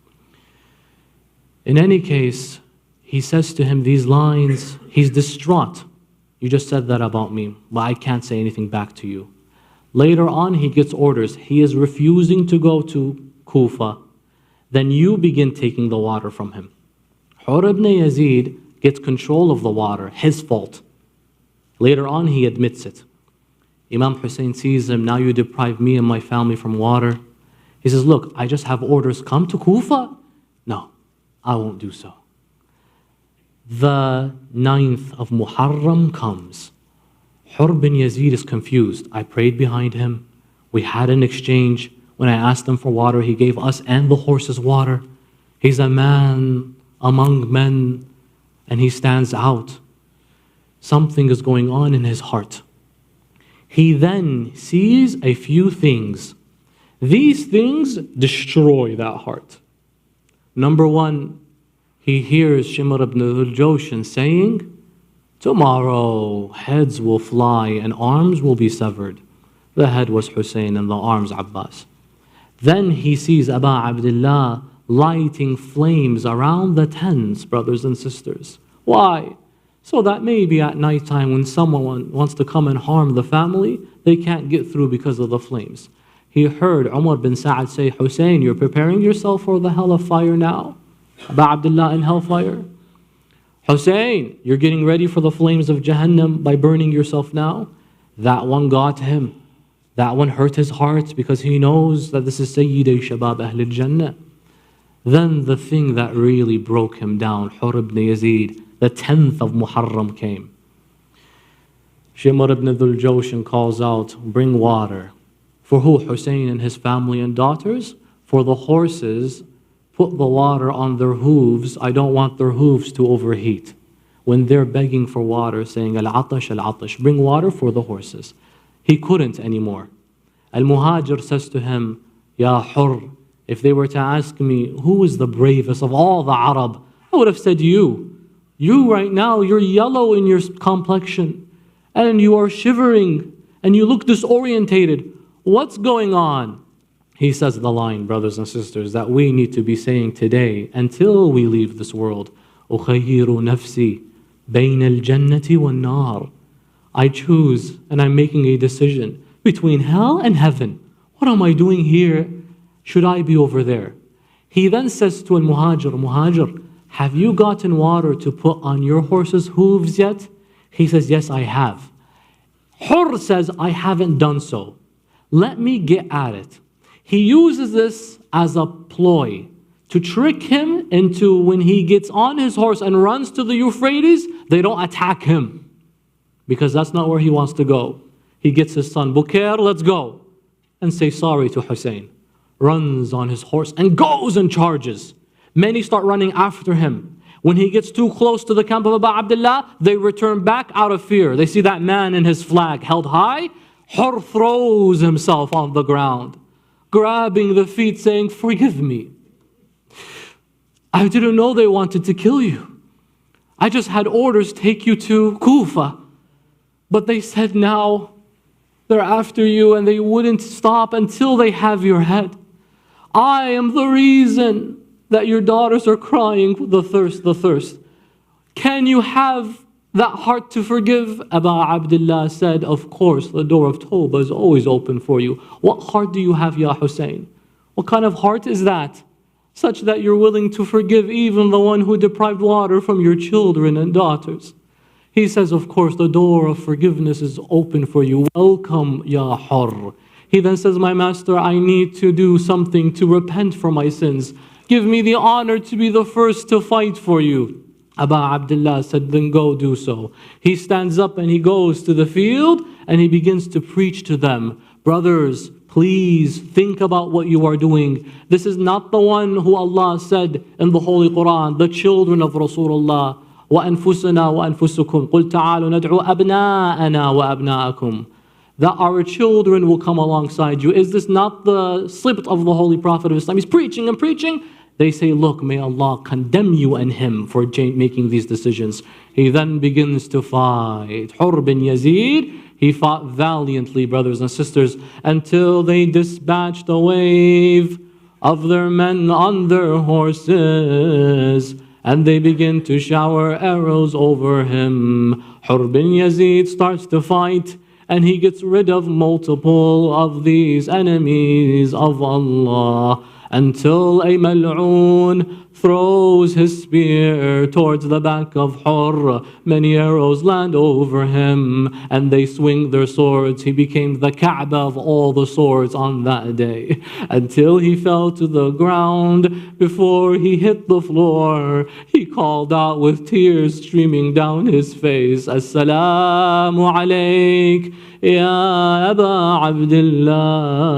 In any case, he says to him these lines. He's distraught. You just said that about me, but I can't say anything back to you. Later on, he gets orders. He is refusing to go to Kufa. Then you begin taking the water from him. Hurr ibn Yazid gets control of the water, his fault. Later on, he admits it. Imam Hussein sees him, now you deprive me and my family from water. He says, look, I just have orders, come to Kufa? No, I won't do so. The 9th of Muharram comes. Hur bin Yazid is confused. I prayed behind him. We had an exchange. When I asked him for water, he gave us and the horses water. He's a man among men, and he stands out. Something is going on in his heart. He then sees a few things. These things destroy that heart. Number one, he hears Shimr ibn al-Jawshan saying, tomorrow heads will fly and arms will be severed. The head was Hussein and the arms Abbas. Then he sees Aba Abdullah lighting flames around the tents, brothers and sisters. Why? So that maybe at nighttime when someone wants to come and harm the family, they can't get through because of the flames. He heard Umar bin Sa'ad say, Hussein, you're preparing yourself for the hell of fire now. Aba Abdullah in hellfire. Hussein, you're getting ready for the flames of Jahannam by burning yourself now. That one got him. That one hurt his heart because he knows that this is Sayyidi Shabab Ahl Jannah. Then the thing that really broke him down, Hur ibn Yazid, the 10th of Muharram came. Shimr ibn al-Jawshan calls out, bring water. For who? Hussein and his family and daughters? For the horses, put the water on their hooves. I don't want their hooves to overheat. When they're begging for water, saying, al-atash, al-atash, bring water for the horses. He couldn't anymore. Al-Muhajir says to him, Ya Hur, if they were to ask me, who is the bravest of all the Arab? I would have said you. You right now, you're yellow in your complexion, and you are shivering, and you look disorientated. What's going on? He says the line, brothers and sisters, that we need to be saying today until we leave this world. أُخَيِّرُ نَفْسِي بَيْنَ الْجَنَّةِ وَالنَّارِ. I choose, and I'm making a decision between hell and heaven. What am I doing here? Should I be over there? He then says to Al-Muhajir, Muhajir, have you gotten water to put on your horse's hooves yet? He says, yes, I have. Hur says, I haven't done so. Let me get at it. He uses this as a ploy to trick him into when he gets on his horse and runs to the Euphrates, they don't attack him because that's not where he wants to go. He gets his son, Bukair, let's go, and say sorry to Hussein. Runs on his horse and goes and charges. Many start running after him. When he gets too close to the camp of Aba Abdullah, they return back out of fear. They see that man in his flag held high. Hur throws himself on the ground, grabbing the feet, saying, forgive me. I didn't know they wanted to kill you. I just had orders take you to Kufa. But they said now they're after you and they wouldn't stop until they have your head. I am the reason that your daughters are crying, the thirst, the thirst. Can you have that heart to forgive? Aba Abdullah said, of course, the door of Tawbah is always open for you. What heart do you have, Ya Hussein? What kind of heart is that? Such that you're willing to forgive even the one who deprived water from your children and daughters. He says, of course, the door of forgiveness is open for you. Welcome, Ya Hur. He then says, my master, I need to do something to repent for my sins. Give me the honor to be the first to fight for you. Aba Abdullah said, then go do so. He stands up and he goes to the field and he begins to preach to them. Brothers, please think about what you are doing. This is not the one who Allah said in the Holy Quran, the children of Rasulullah, وَأَنفُسَنَا وَأَنفُسُكُمْ قُلْ تَعَالُوا نَدْعُوا أَبْنَاءَنَا وَأَبْنَاءَكُمْ. That our children will come alongside you. Is this not the sibt of the Holy Prophet of Islam? He's preaching and preaching. They say, look, may Allah condemn you and him for making these decisions. He then begins to fight. Hur bin Yazid, he fought valiantly, brothers and sisters, until they dispatched a wave of their men on their horses, and they begin to shower arrows over him. Hur bin Yazid starts to fight, and he gets rid of multiple of these enemies of Allah, until a mal'oon throws his spear towards the back of Hur. Many arrows land over him, and they swing their swords. He became the Kaaba of all the swords on that day, until he fell to the ground. Before he hit the floor, he called out with tears streaming down his face, Assalamu alayk ya Aba Abdullah.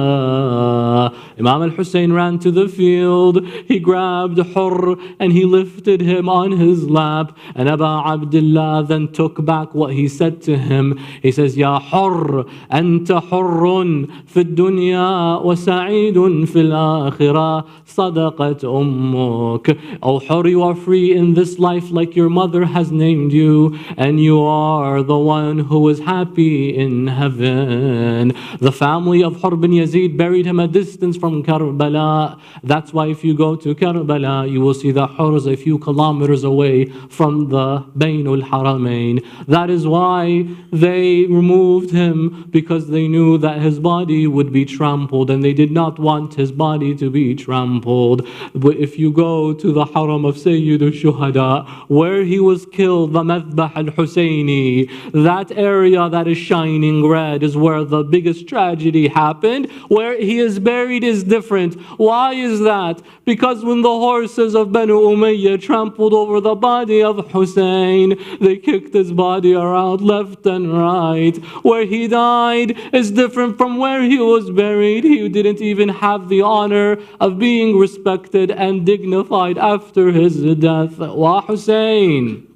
Imam al-Hussein ran to the field. He grabbed Hurr and he lifted him on his lap. And Aba Abdullah then took back what he said to him. He says, Ya Hurr, anta hurrun fi dunya wa sa'idun fil akhirah. Sadaqat ummuk. Oh Hurr, you are free in this life like your mother has named you. And you are the one who is happy in heaven. The family of Hurr bin Yazid buried him a distance from Karbala. That's why if you go to Karbala, you will see that Hurr is a few kilometers away from the Bainul Haramain. That is why they removed him, because they knew that his body would be trampled and they did not want his body to be trampled. But if you go to the Haram of Sayyid al-Shuhada, where he was killed, the Madbah al-Husseini, that area that is shining red is where the biggest tragedy happened. Where he is buried is different. Why is that? Because when the horses of Banu Umayyah trampled over the body of Hussein, they kicked his body around left and right. Where he died is different from where he was buried. He didn't even have the honor of being respected and dignified after his death. Wa Hussein,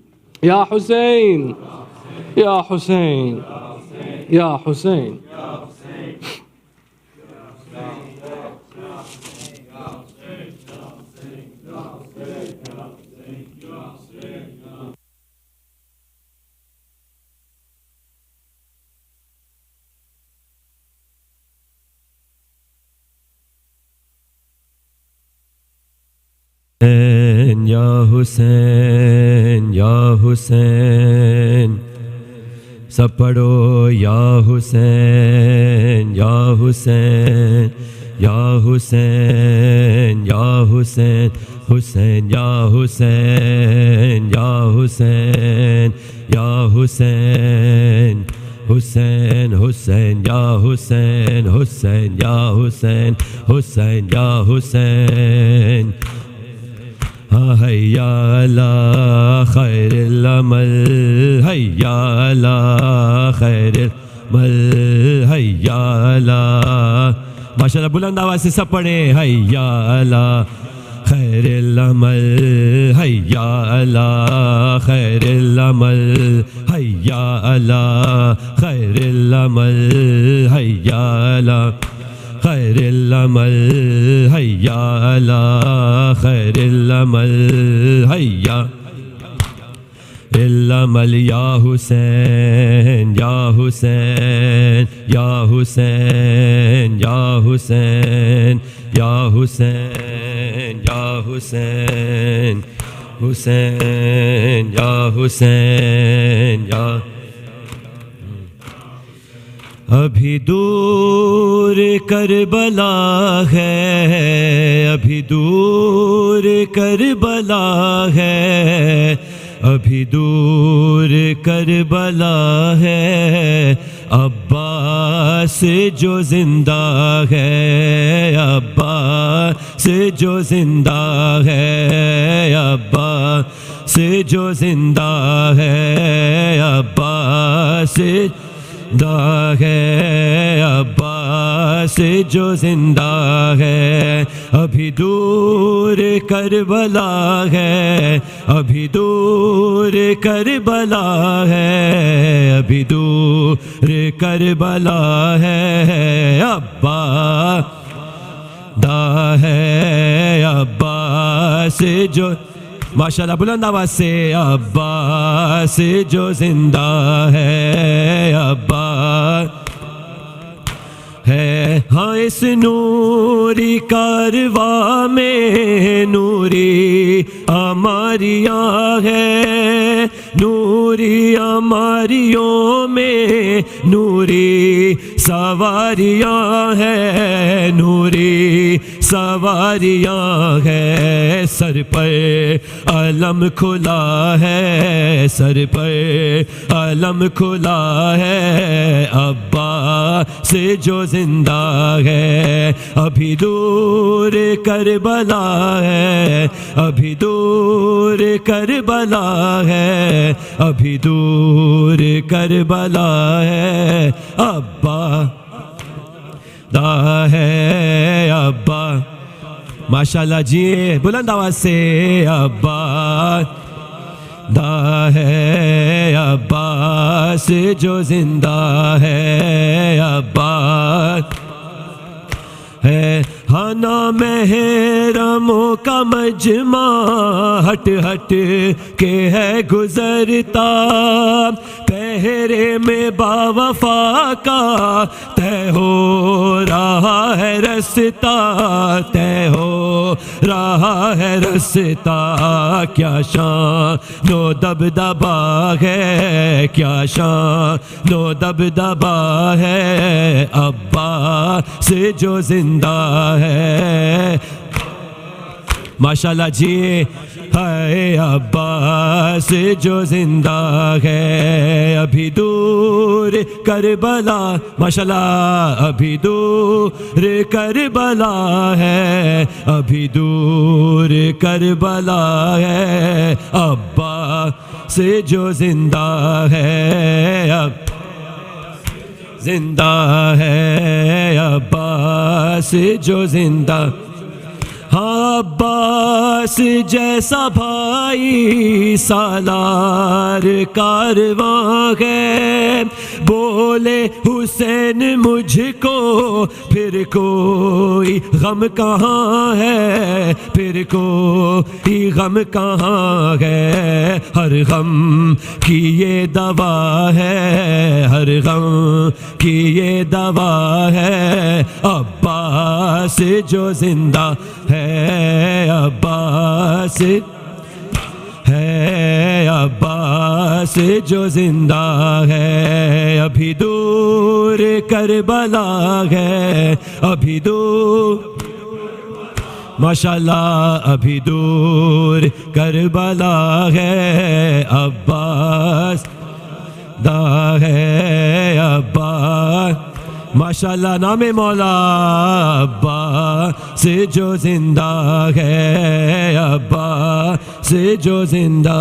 Ya Hussein, Ya Hussein, Ya Hussein. Ya Hussein, Ya Hussein, sab padho Ya Hussein, Ya Hussein, Ya Hussein, Ya Hussein, Hussein, Ya Hussein, Ya Hussein, Ya Hussein, Hussein, Hussein, Ya Hussein, Hussein, Ya Hussein, Hussein, Ya Hussein. Hayya ala khairil amal, hayya ala khairil amal, hayya ala. MashaAllah, buland आवाज से सब पढ़े. Hayya ala khairil amal, hayya ala khairil amal, hayya ala khairil amal, hayya ala khairil amal, hayya ala khairil amal, hayya amal. Ya Hussein, Ya Hussein, Ya Hussein, Ya Hussein, Ya Hussein, Ya Hussein, Hussein, Ya Hussein, Ya. ابھی دور کربلا ہے, ابھی دور کربلا ہے, ابھی دور کربلا ہے. عباس جو زندہ ہے, عباس جو زندہ ہے, عباس جو زندہ ہے, عباس زندہ ہے, عباس جو زندہ ہے. ابھی دور کربلا ہے, ابھی دور کربلا ہے, ابھی دور کربلا ہے. عباس دا ہے, عباس جو ماشاءاللہ بلند آواز سے, عباس جو زندہ ہے, عباس ہے. ہاں اس نوری کارواں میں نوری ہماریاں ہے, نوری ہماریوں میں نوری سواریاں ہیں نوری سواریاں ہیں سر پر علم کھلا ہے سر پر علم کھلا ہے ابا سے جو زندہ ہے ابھی دور کربلا ہے ابھی دور کربلا ہے ابھی دور کربلا ہے ابا دا ہے ابا ماشاءاللہ جی بلند آواز سے ابا دا ہے عباس جو زندہ ہے عباس ہے ہاں نام محرموں کا مجمع ہٹ ہٹ کے ہے گزرتا پہرے میں باوفا کا طے ہو رہا ہے رستا طے ہو رہا ہے رستا کیا شان و دبدبا ہے کیا شان و دبدبا ہے ابا سے جو زندہ ہے ماشاءاللہ جی ہے عباس جو زندہ ہے ابھی دور کربلا ماشاءاللہ ابھی دور کربلا ہے ابھی دور کربلا ہے ابا سے جو زندہ ہے اب زندہ ہے عباس جو زندہ ہاں عباس جیسا بھائی سالار کارواں ہے بولے حسین مجھ کو پھر کوئی غم کہاں ہے پھر کوئی غم کہاں ہے ہر غم کی یہ دوا ہے ہر غم کی یہ دوا ہے عباس جو زندہ ہے عباس ہے عباس جو زندہ ہے ابھی دور کربلا ہے ابھی دور ماشاءاللہ ابھی دور کربلا ہے عباس دا ہے عباس ماشاءاللہ نام مولا ابا سے جو زندہ ہے ابا سے جو زندہ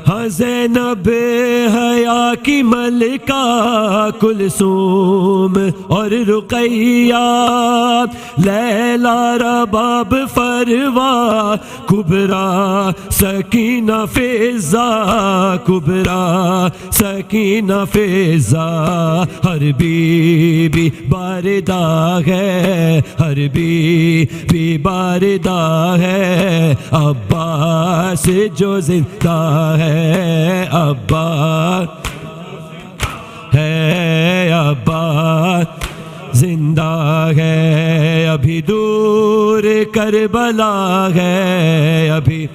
ہاں زینب حیا کی ملکہ کلثوم اور رقیہ لیلا رباب فروا کبرا سکینہ فیضا کبرا سکینہ فیضا ہر بی بی باردہ ہے ہر بی بی باردہ ہے عباس جو زندہ ہے ابا ہے ابا زندہ ہے ابھی دور کربلا ہے ابھی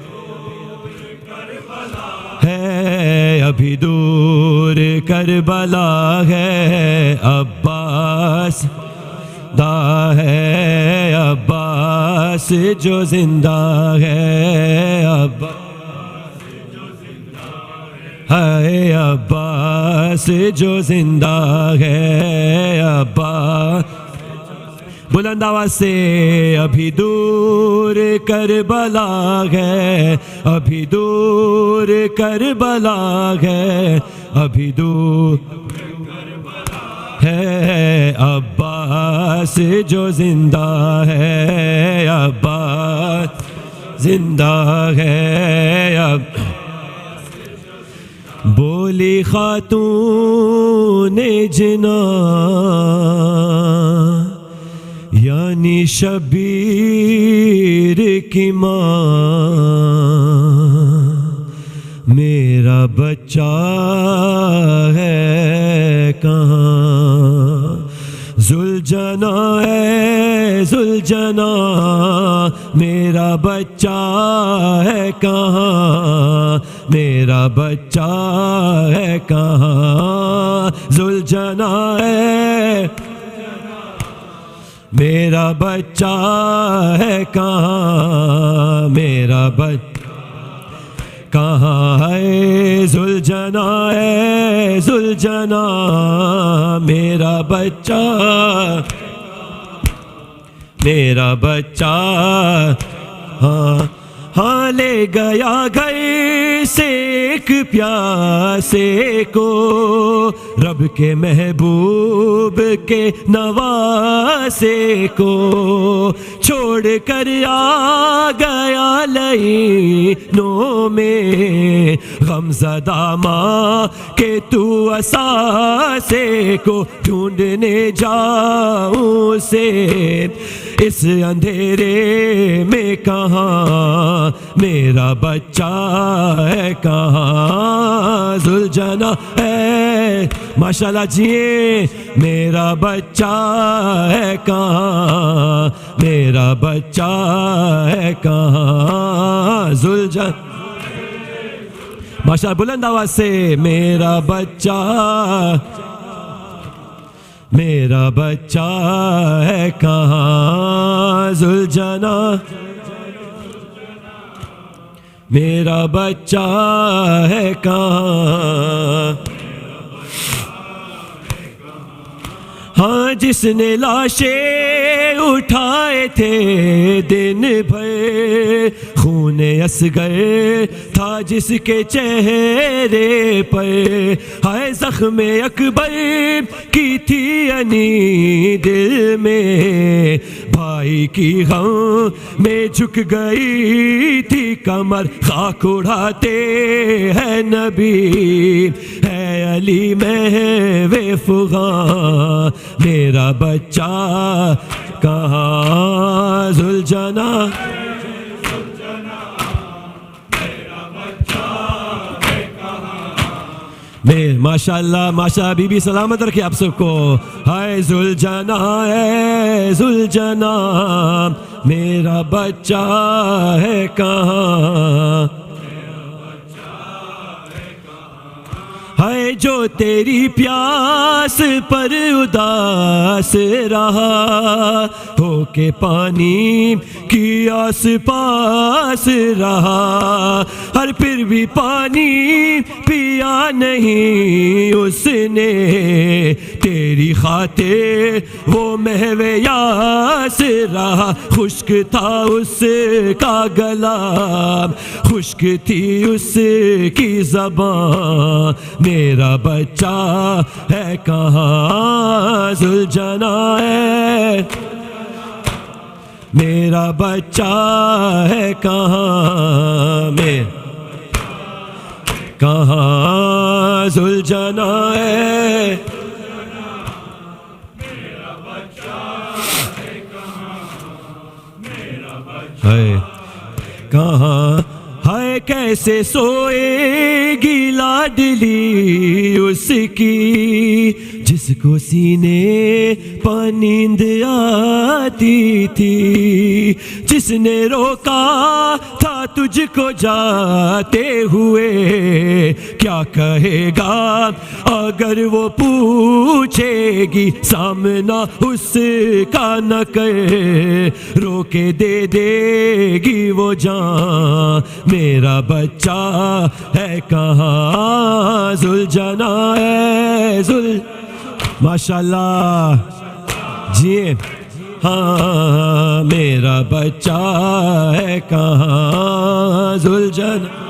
ہے ابھی دور کربلا ہے عباس دا ہے عباس جو زندہ ہے عباس ہے عباس جو زندہ ہے عباس بلند آواز سے ابھی دور کربلا ہے ابھی دور کربلا ہے ابھی دور ہے عباس جو زندہ ہے عباس زندہ ہے بولی خاتون جنا یعنی شبیر کی ماں میرا بچہ ہے کہاں زلجنا ہے زلجنا میرا بچہ ہے کہاں میرا بچہ ہے کہاں ذوالجنا ہے میرا بچہ ہے کہاں میرا بچہ کہاں ہے ذوالجنا ہے ذوالجنا میرا بچہ میرا بچہ ہاں ہاں لے گیا گھر سے ایک پیاسے کو رب کے محبوب کے نواسے کو چھوڑ کر آ گیا لعینوں میں غمزدہ ماں کہ تو اثاثے کو ڈھونڈنے جاؤں سے اس اندھیرے میں کہاں میرا بچہ ہے کہاں ذوالجنا ہے ماشاءاللہ جیے میرا بچہ ہے کہاں میرا بچہ ہے کہاں ذوالجنا ماشاءاللہ بلند آواز سے میرا بچہ میرا بچہ ہے کہاں ذوالجنا میرا بچہ ہے کہاں ہاں جس نے لاشیں اٹھائے تھے دن بھر خون اصغر تھا جس کے چہرے پر ہائے زخم اکبر کی تھی انی دل میں بھائی کی غم میں جھک گئی تھی کمر خاک اڑاتے ہے نبی ہے علی محو فغاں میرا بچہ کہاں ذوالجنا ماشاء اللہ ماشاء بی بی سلامت رکھے آپ سب کو ہائے ذوالجنا ہے ذوالجنا میرا بچہ ہے کہاں ہے جو تیری پیاس پر اداس رہا ہو کے پانی کی آس پاس رہا ہر پھر بھی پانی پیا نہیں اس نے تیری خاطر وہ محو یاس رہا خشک تھا اس کا گلا خشک تھی اس کی زبان میرا بچہ ہے کہاں ذوالجنا ہے میرا بچہ ہے کہاں کہاں ذوالجنا ہے کہاں ہے کیسے سوئے گی لاڈلی اس کی جس کو سینے پر نیند آتی تھی جس نے روکا تھا تجھ کو جاتے ہوئے کیا کہے گا اگر وہ پوچھے گی سامنا اس کا نہ کر رو کے دے دے گی وہ جان میرا بچہ ہے کہاں ذوالجنا ہے ماشاءاللہ جی ہاں میرا بچہ ہے کہاں ذوالجنا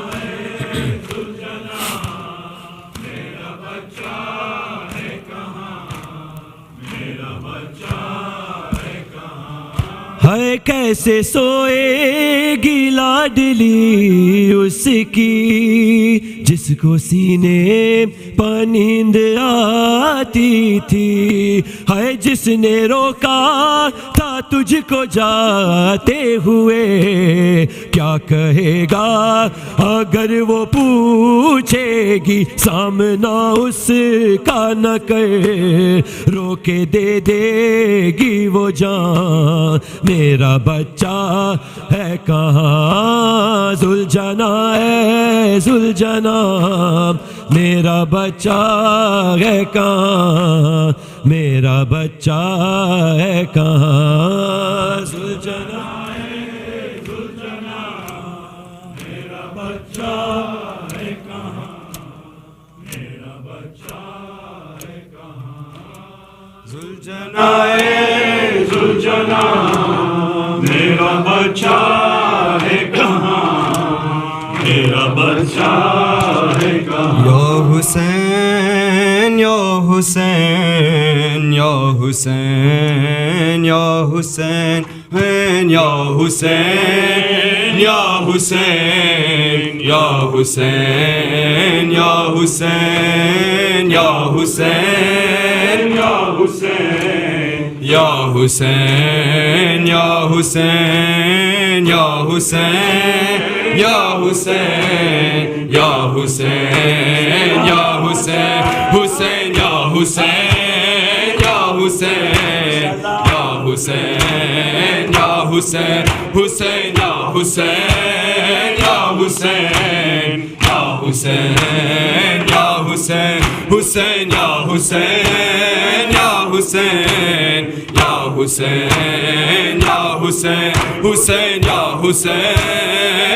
ہے کیسے سوئے گی لاڈلی اس کی جس کو سینے پر نیند آتی تھی ہے جس نے روکا تھا تجھ کو جاتے ہوئے کیا کہے گا اگر وہ پوچھے گی سامنا اس کا نہ کر رو کے دے دے گی وہ جان میرا بچہ ہے کہاں ذوالجنا ہے ذوالجنا میرا بچہ ہے کہاں میرا بچہ ہے کہاں ذوالجنا ہے ذوالجنا میرا بچہ ہے کہاں میرا بچہ ہے کہاں ذوالجنا ہے ذوالجنا میرا بچہ ہے کہاں میرا بچہ ہے کہاں یا حسین یا حسین یا حسین یا حسین یا حسین یا حسین یا حسین یا حسین یا حسین یا حسین یا حسین یا حسین یا حسین یا حسین یا حسین یا حسین حسین یا حسین یا حسین یا حسین یا حسین حسین یا حسین یا حسین یا حسین یا حسین حسین یا حسین یا حسین یا حسین یا حسین حسین یا حسین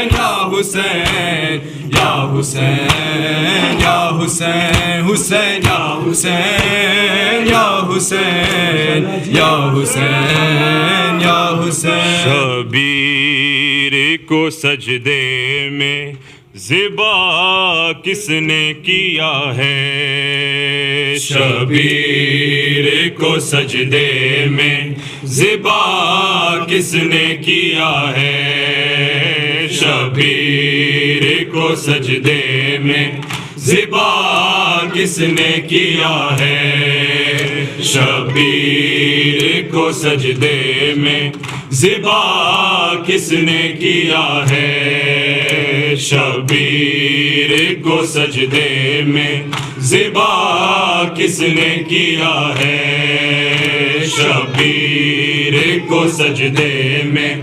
یا حسین یا حسین یا حسین حسین یا حسین یا حسین یا حسین یا حسین شبیر کو سجدے میں ذبح کس نے کیا ہے شبیر کو سجدے میں ذبح کس نے کیا ہے شبیر کو سجدے میں ذبح کس نے کیا ہے شبیر کو سجدے میں ذبح کس نے کیا ہے شبیر کو سجدے میں ذبح کس نے کیا ہے شبیر کو سجدے میں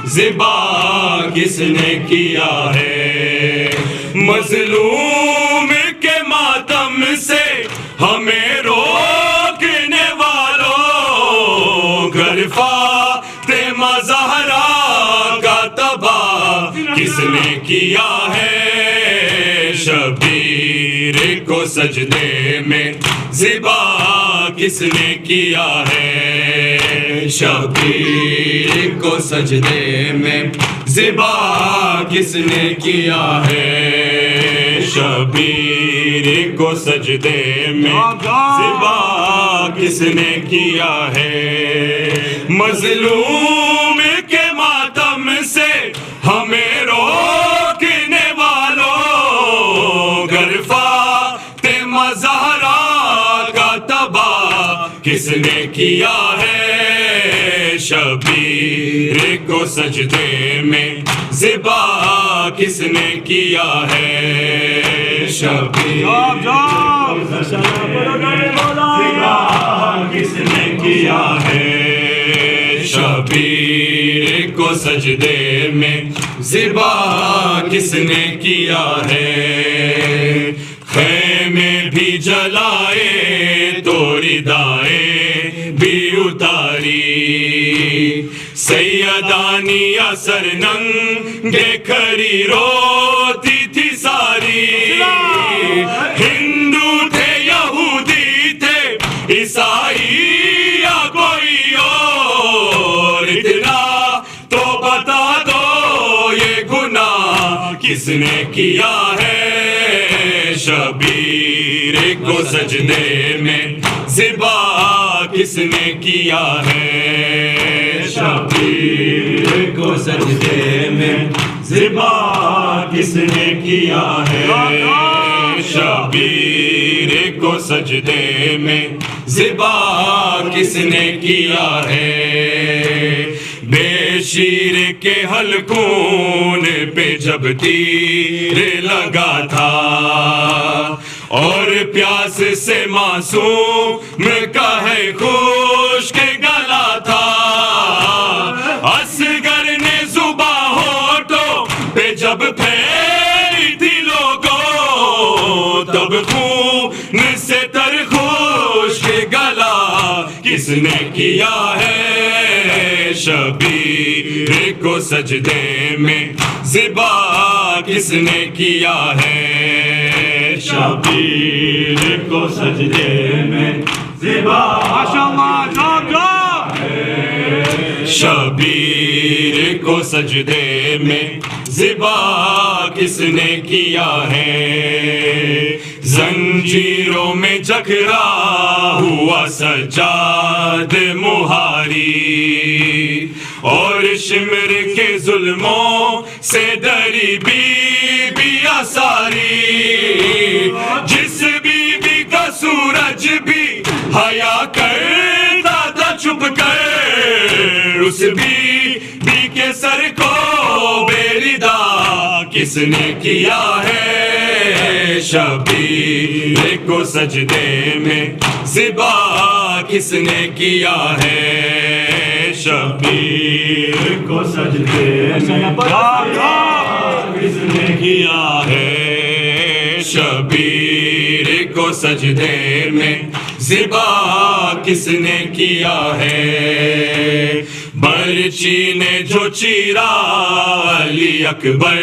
ذبح کس نے کیا ہے مظلوم کے ماتم سے ہمیں روکنے والوں گھر فاطمہ زہرا کا تباہ کس نے کیا ہے شبیر کو سجدے میں ذبح کس نے کیا ہے شبیر کو سجدے میں ذبح کس نے کیا ہے شبیر کو سجدے میں ذبح کس نے کیا ہے مظلوم کے ماتم سے ہمیں روکنے والوں گھر فاطمہ زہرا کا تباہ کس نے کیا ہے شبیر کو سجدے میں ذبح کس نے کیا ہے شبیر کو ذبح کس نے کیا ہے شبیر کو سجدے میں ذبح کس نے کیا ہے خیمے بھی جلائے تو ردائے بھی اتاری سیدانی اثر ننگے کھڑی روتی تھی ساری ہندو تھے یہودی تھے عیسائی یا کوئی اور اتنا تو بتا دو یہ گناہ کس نے کیا ہے شبیر کو سجدے میں ذبح کس نے کیا ہے شبیر کو سجدے میں ذبح کس نے کیا ہے شبیر کو سجدے میں ذبح کس نے کیا ہے بے شیر کے حلقون پہ جب تیر لگا تھا اور پیاس سے معصوم کا ہے خشک گلا تھا جب پھیری تھی لوگوں تب خون سے تر خشک گلا کس نے کیا ہے شبیر کو سجدے میں ذبح کس نے کیا ہے شبیر کو سجدے میں ذبح شبیر کو سجدے میں ذبح کس نے کیا ہے زنجیروں میں جکڑا ہوا سجاد مہاری اور شمر کے ظلموں سے ڈری بی بی ساری جس بی بی کا سورج بھی حیا کرتا تھا چھپ کر اس بی کے سر کو بیردہ کس نے کیا ہے شبیر کو سجدے میں ذبح کس نے کیا ہے شبیر کو سجدے میں کس نے کیا ہے شبیر کو سجدے میں ذبح کس نے کیا ہے برچی نے جو چیرا علی اکبر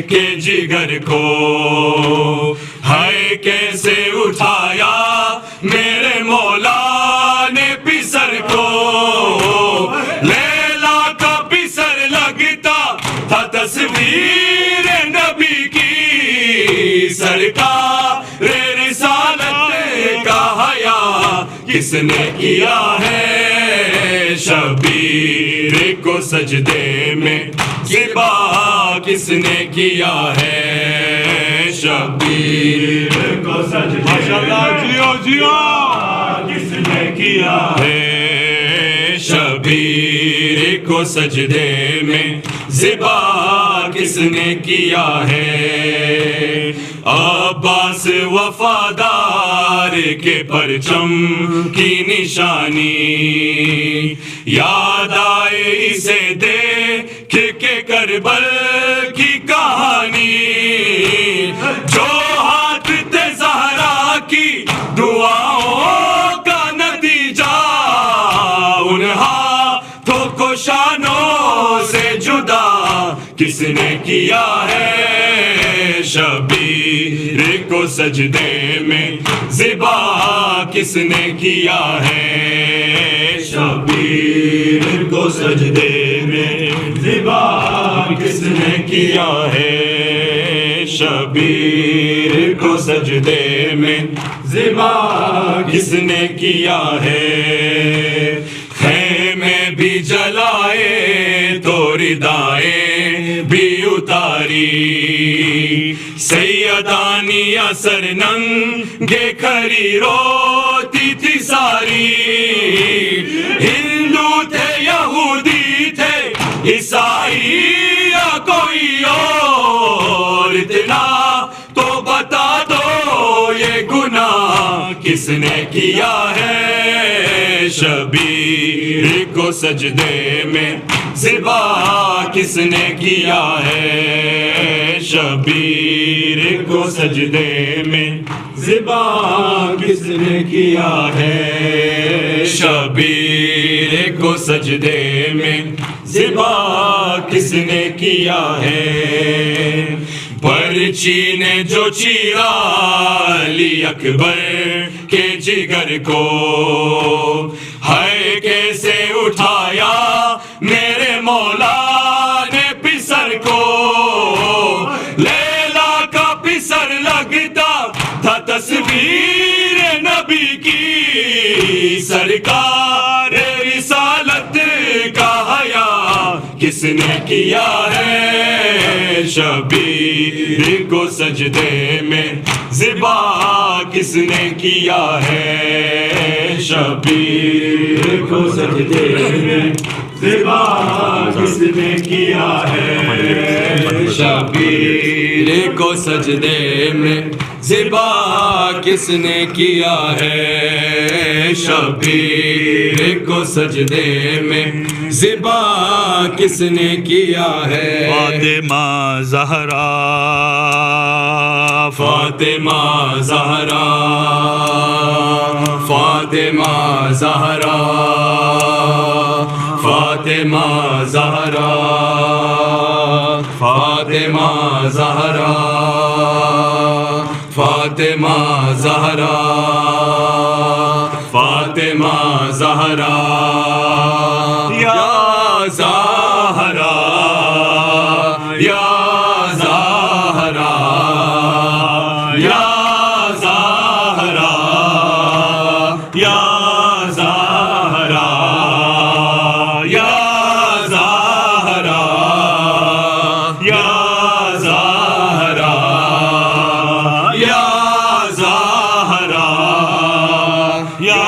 کے جگر کو ہے کیسے اٹھایا میرے مولا نے پسر کو لیلا کا پسر لگتا تھا تصویر نبی کی سرکار رسالت کا حیا کس نے کیا ہے شبیر کو سجدے میں ذبح کس نے کیا ہے شبیر کو سجدے کس نے کیا ہے شبیر کو سجدے میں ذبح کس نے کیا ہے عباس وفادار کے پرچم کی نشانی یاد آئے اسے دیکھ کے کربل کی کہانی جو ہاتھ تھے زہرا کی دعاؤں کا نتیجہ ان ہاتھوں کو شانوں سے جدا کس نے کیا ہے شبیر کو سجدے میں ذبح کس نے کیا ہے شبیر کو سجدے میں ذبح کس نے کیا ہے شبیر کو سجدے میں ذبح کس نے کیا ہے خیمے بھی جلائے تو ردائیں بھی اتاری سیدانی اثر ننگے کھڑی روتی تھی ساری ہندو تھے یہودی تھے عیسائی یا کوئی اور اتنا تو بتا دو یہ گناہ کس نے کیا ہے شبیر کو سجدے میں ذبح کس نے کیا ہے شبیر کو سجدے میں ذبح کس نے کیا ہے شبیر کو سجدے میں ذبح کس نے کیا ہے پرچی نے جو چیرا علی اکبر کے جگر کو ہے کیسے اٹھایا میرے مولا نے پسر کو لیلا کا پسر لگتا تھا تصویر نبی کی سرکار رسالت کا حیا کس نے کیا ہے شبیر کو سجدے میں ذبح کس نے کیا ہے شبیر کو سجدے میں ذبح کس نے کیا ہے شبیر کو سجدے میں زبا کس نے کیا ہے شبیر کو سجدے میں زبا کس نے کیا ہے فاطمہ زہرا فاطمہ زہرا فاطمہ زہرا فاطمہ زہرا فاطمہ زہرا فاطمہ زہرا فاطمہ زہرا یا زہرا یا زہرا یا زہرا یا زہرا یا زہرا یا زہرا یا زہرا یا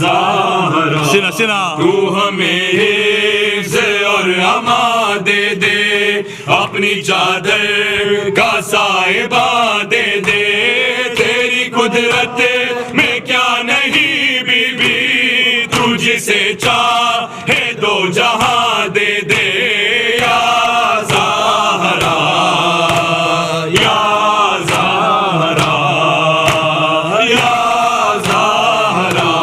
زہرا سنا سنا تو ہمیں حفظ اور امان دے دے اپنی چادر کا سائبہ دے دے تیری قدرت میں کیا نہیں بی بی تو جسے چاہے دو جہاں دے دے یا زہرا یا زہرا یا زہرا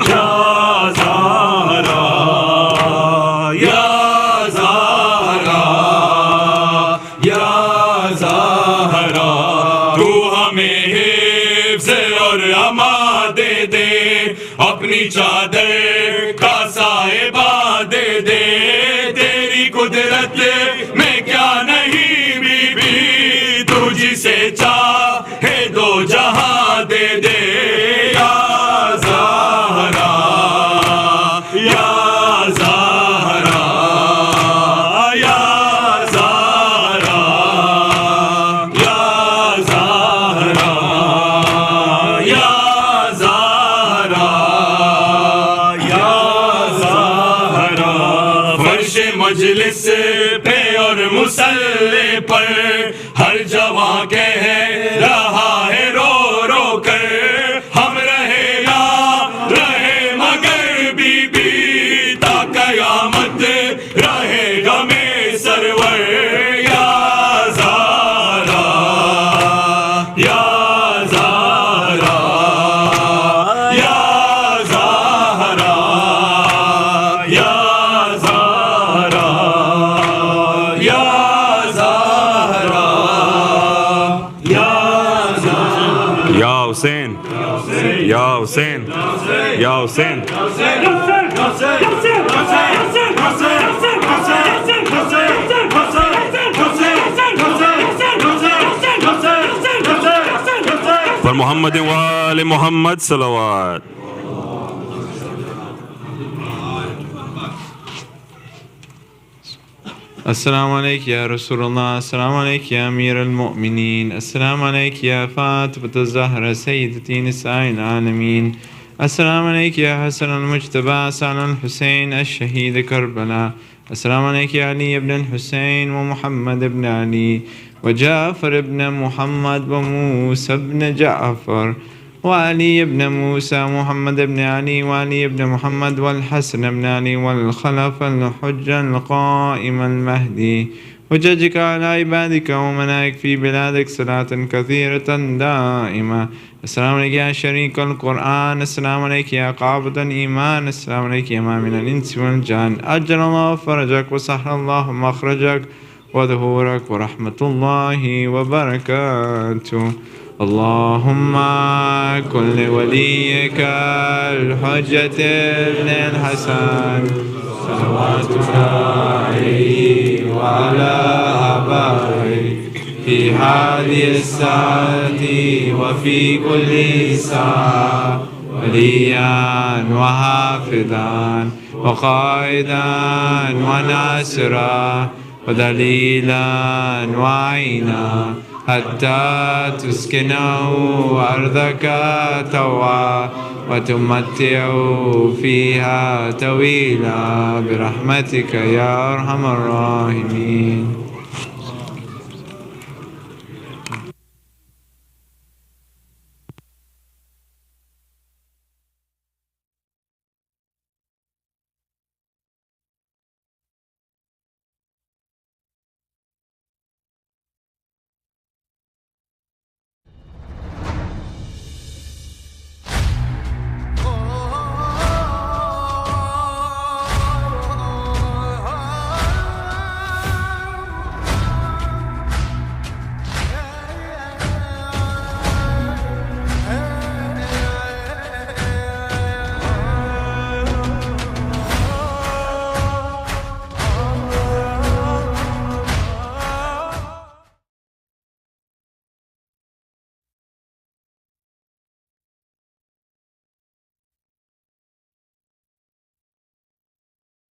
یا زہرا یا زہرا یا زہرا تو ہمیں حفظ اور امان دے دے اپنی چادر کا سائبہ دے دے تیری قدرت میں کیا نہیں بی بی تو جسے چاہے دو جہاں دے دے یا زہرا یا زہرا یا زہرا یا زہرا یا زہرا یا زہرا فرش مجلس پہ اور مصلی پر ہر جواں کہہ رہا ہے رو رو کر ہم رہے یا رہے مگر بی بی تا قیامت رہے گا میں سرور یا زہرا یا زہرا یا زہرا یا زہرا یا زہرا یا زہرا یا حسین یا حسین یا حسین پر محمد و آل محمد صلوات. السلام عليك يا رسول الله، السلام عليك يا أمير المؤمنين، السلام عليك يا فاطمة الزهرة سيدتي نساء العالمين، السلام عليك يا حسن المجتبى سعد الحسين الشهيد كربلاء، السلام عليك يا علي بن الحسين ومحمد بن علي وجعفر بن محمد وموسى بن جعفر وعلي بن موسى محمد بن علي وعلي بن محمد والحسن بن علي والخلف الحجة القائم المهدي وجدك على عبادك وملائك في بلادك صلاة كثيرة دائمة. السلام عليك يا شريك القرآن، السلام عليك يا قابض الإيمان، السلام عليك يا إمام من الإنس والجان، أجل الله فرجك وسهل الله مخرجك وظهورك ورحمة الله وبركاته. اللهم كن لوليك الحجة ابن الحسن صلواتك عليه وعلى آبائه في هذه الساعة وفي كل ساعة وليا وحافظا وقائدا وناصرا ودليلا وعينا حتى تسكنه أرضك طوعا وتمتعه فيها طويلا برحمتك يا أرحم الراحمين.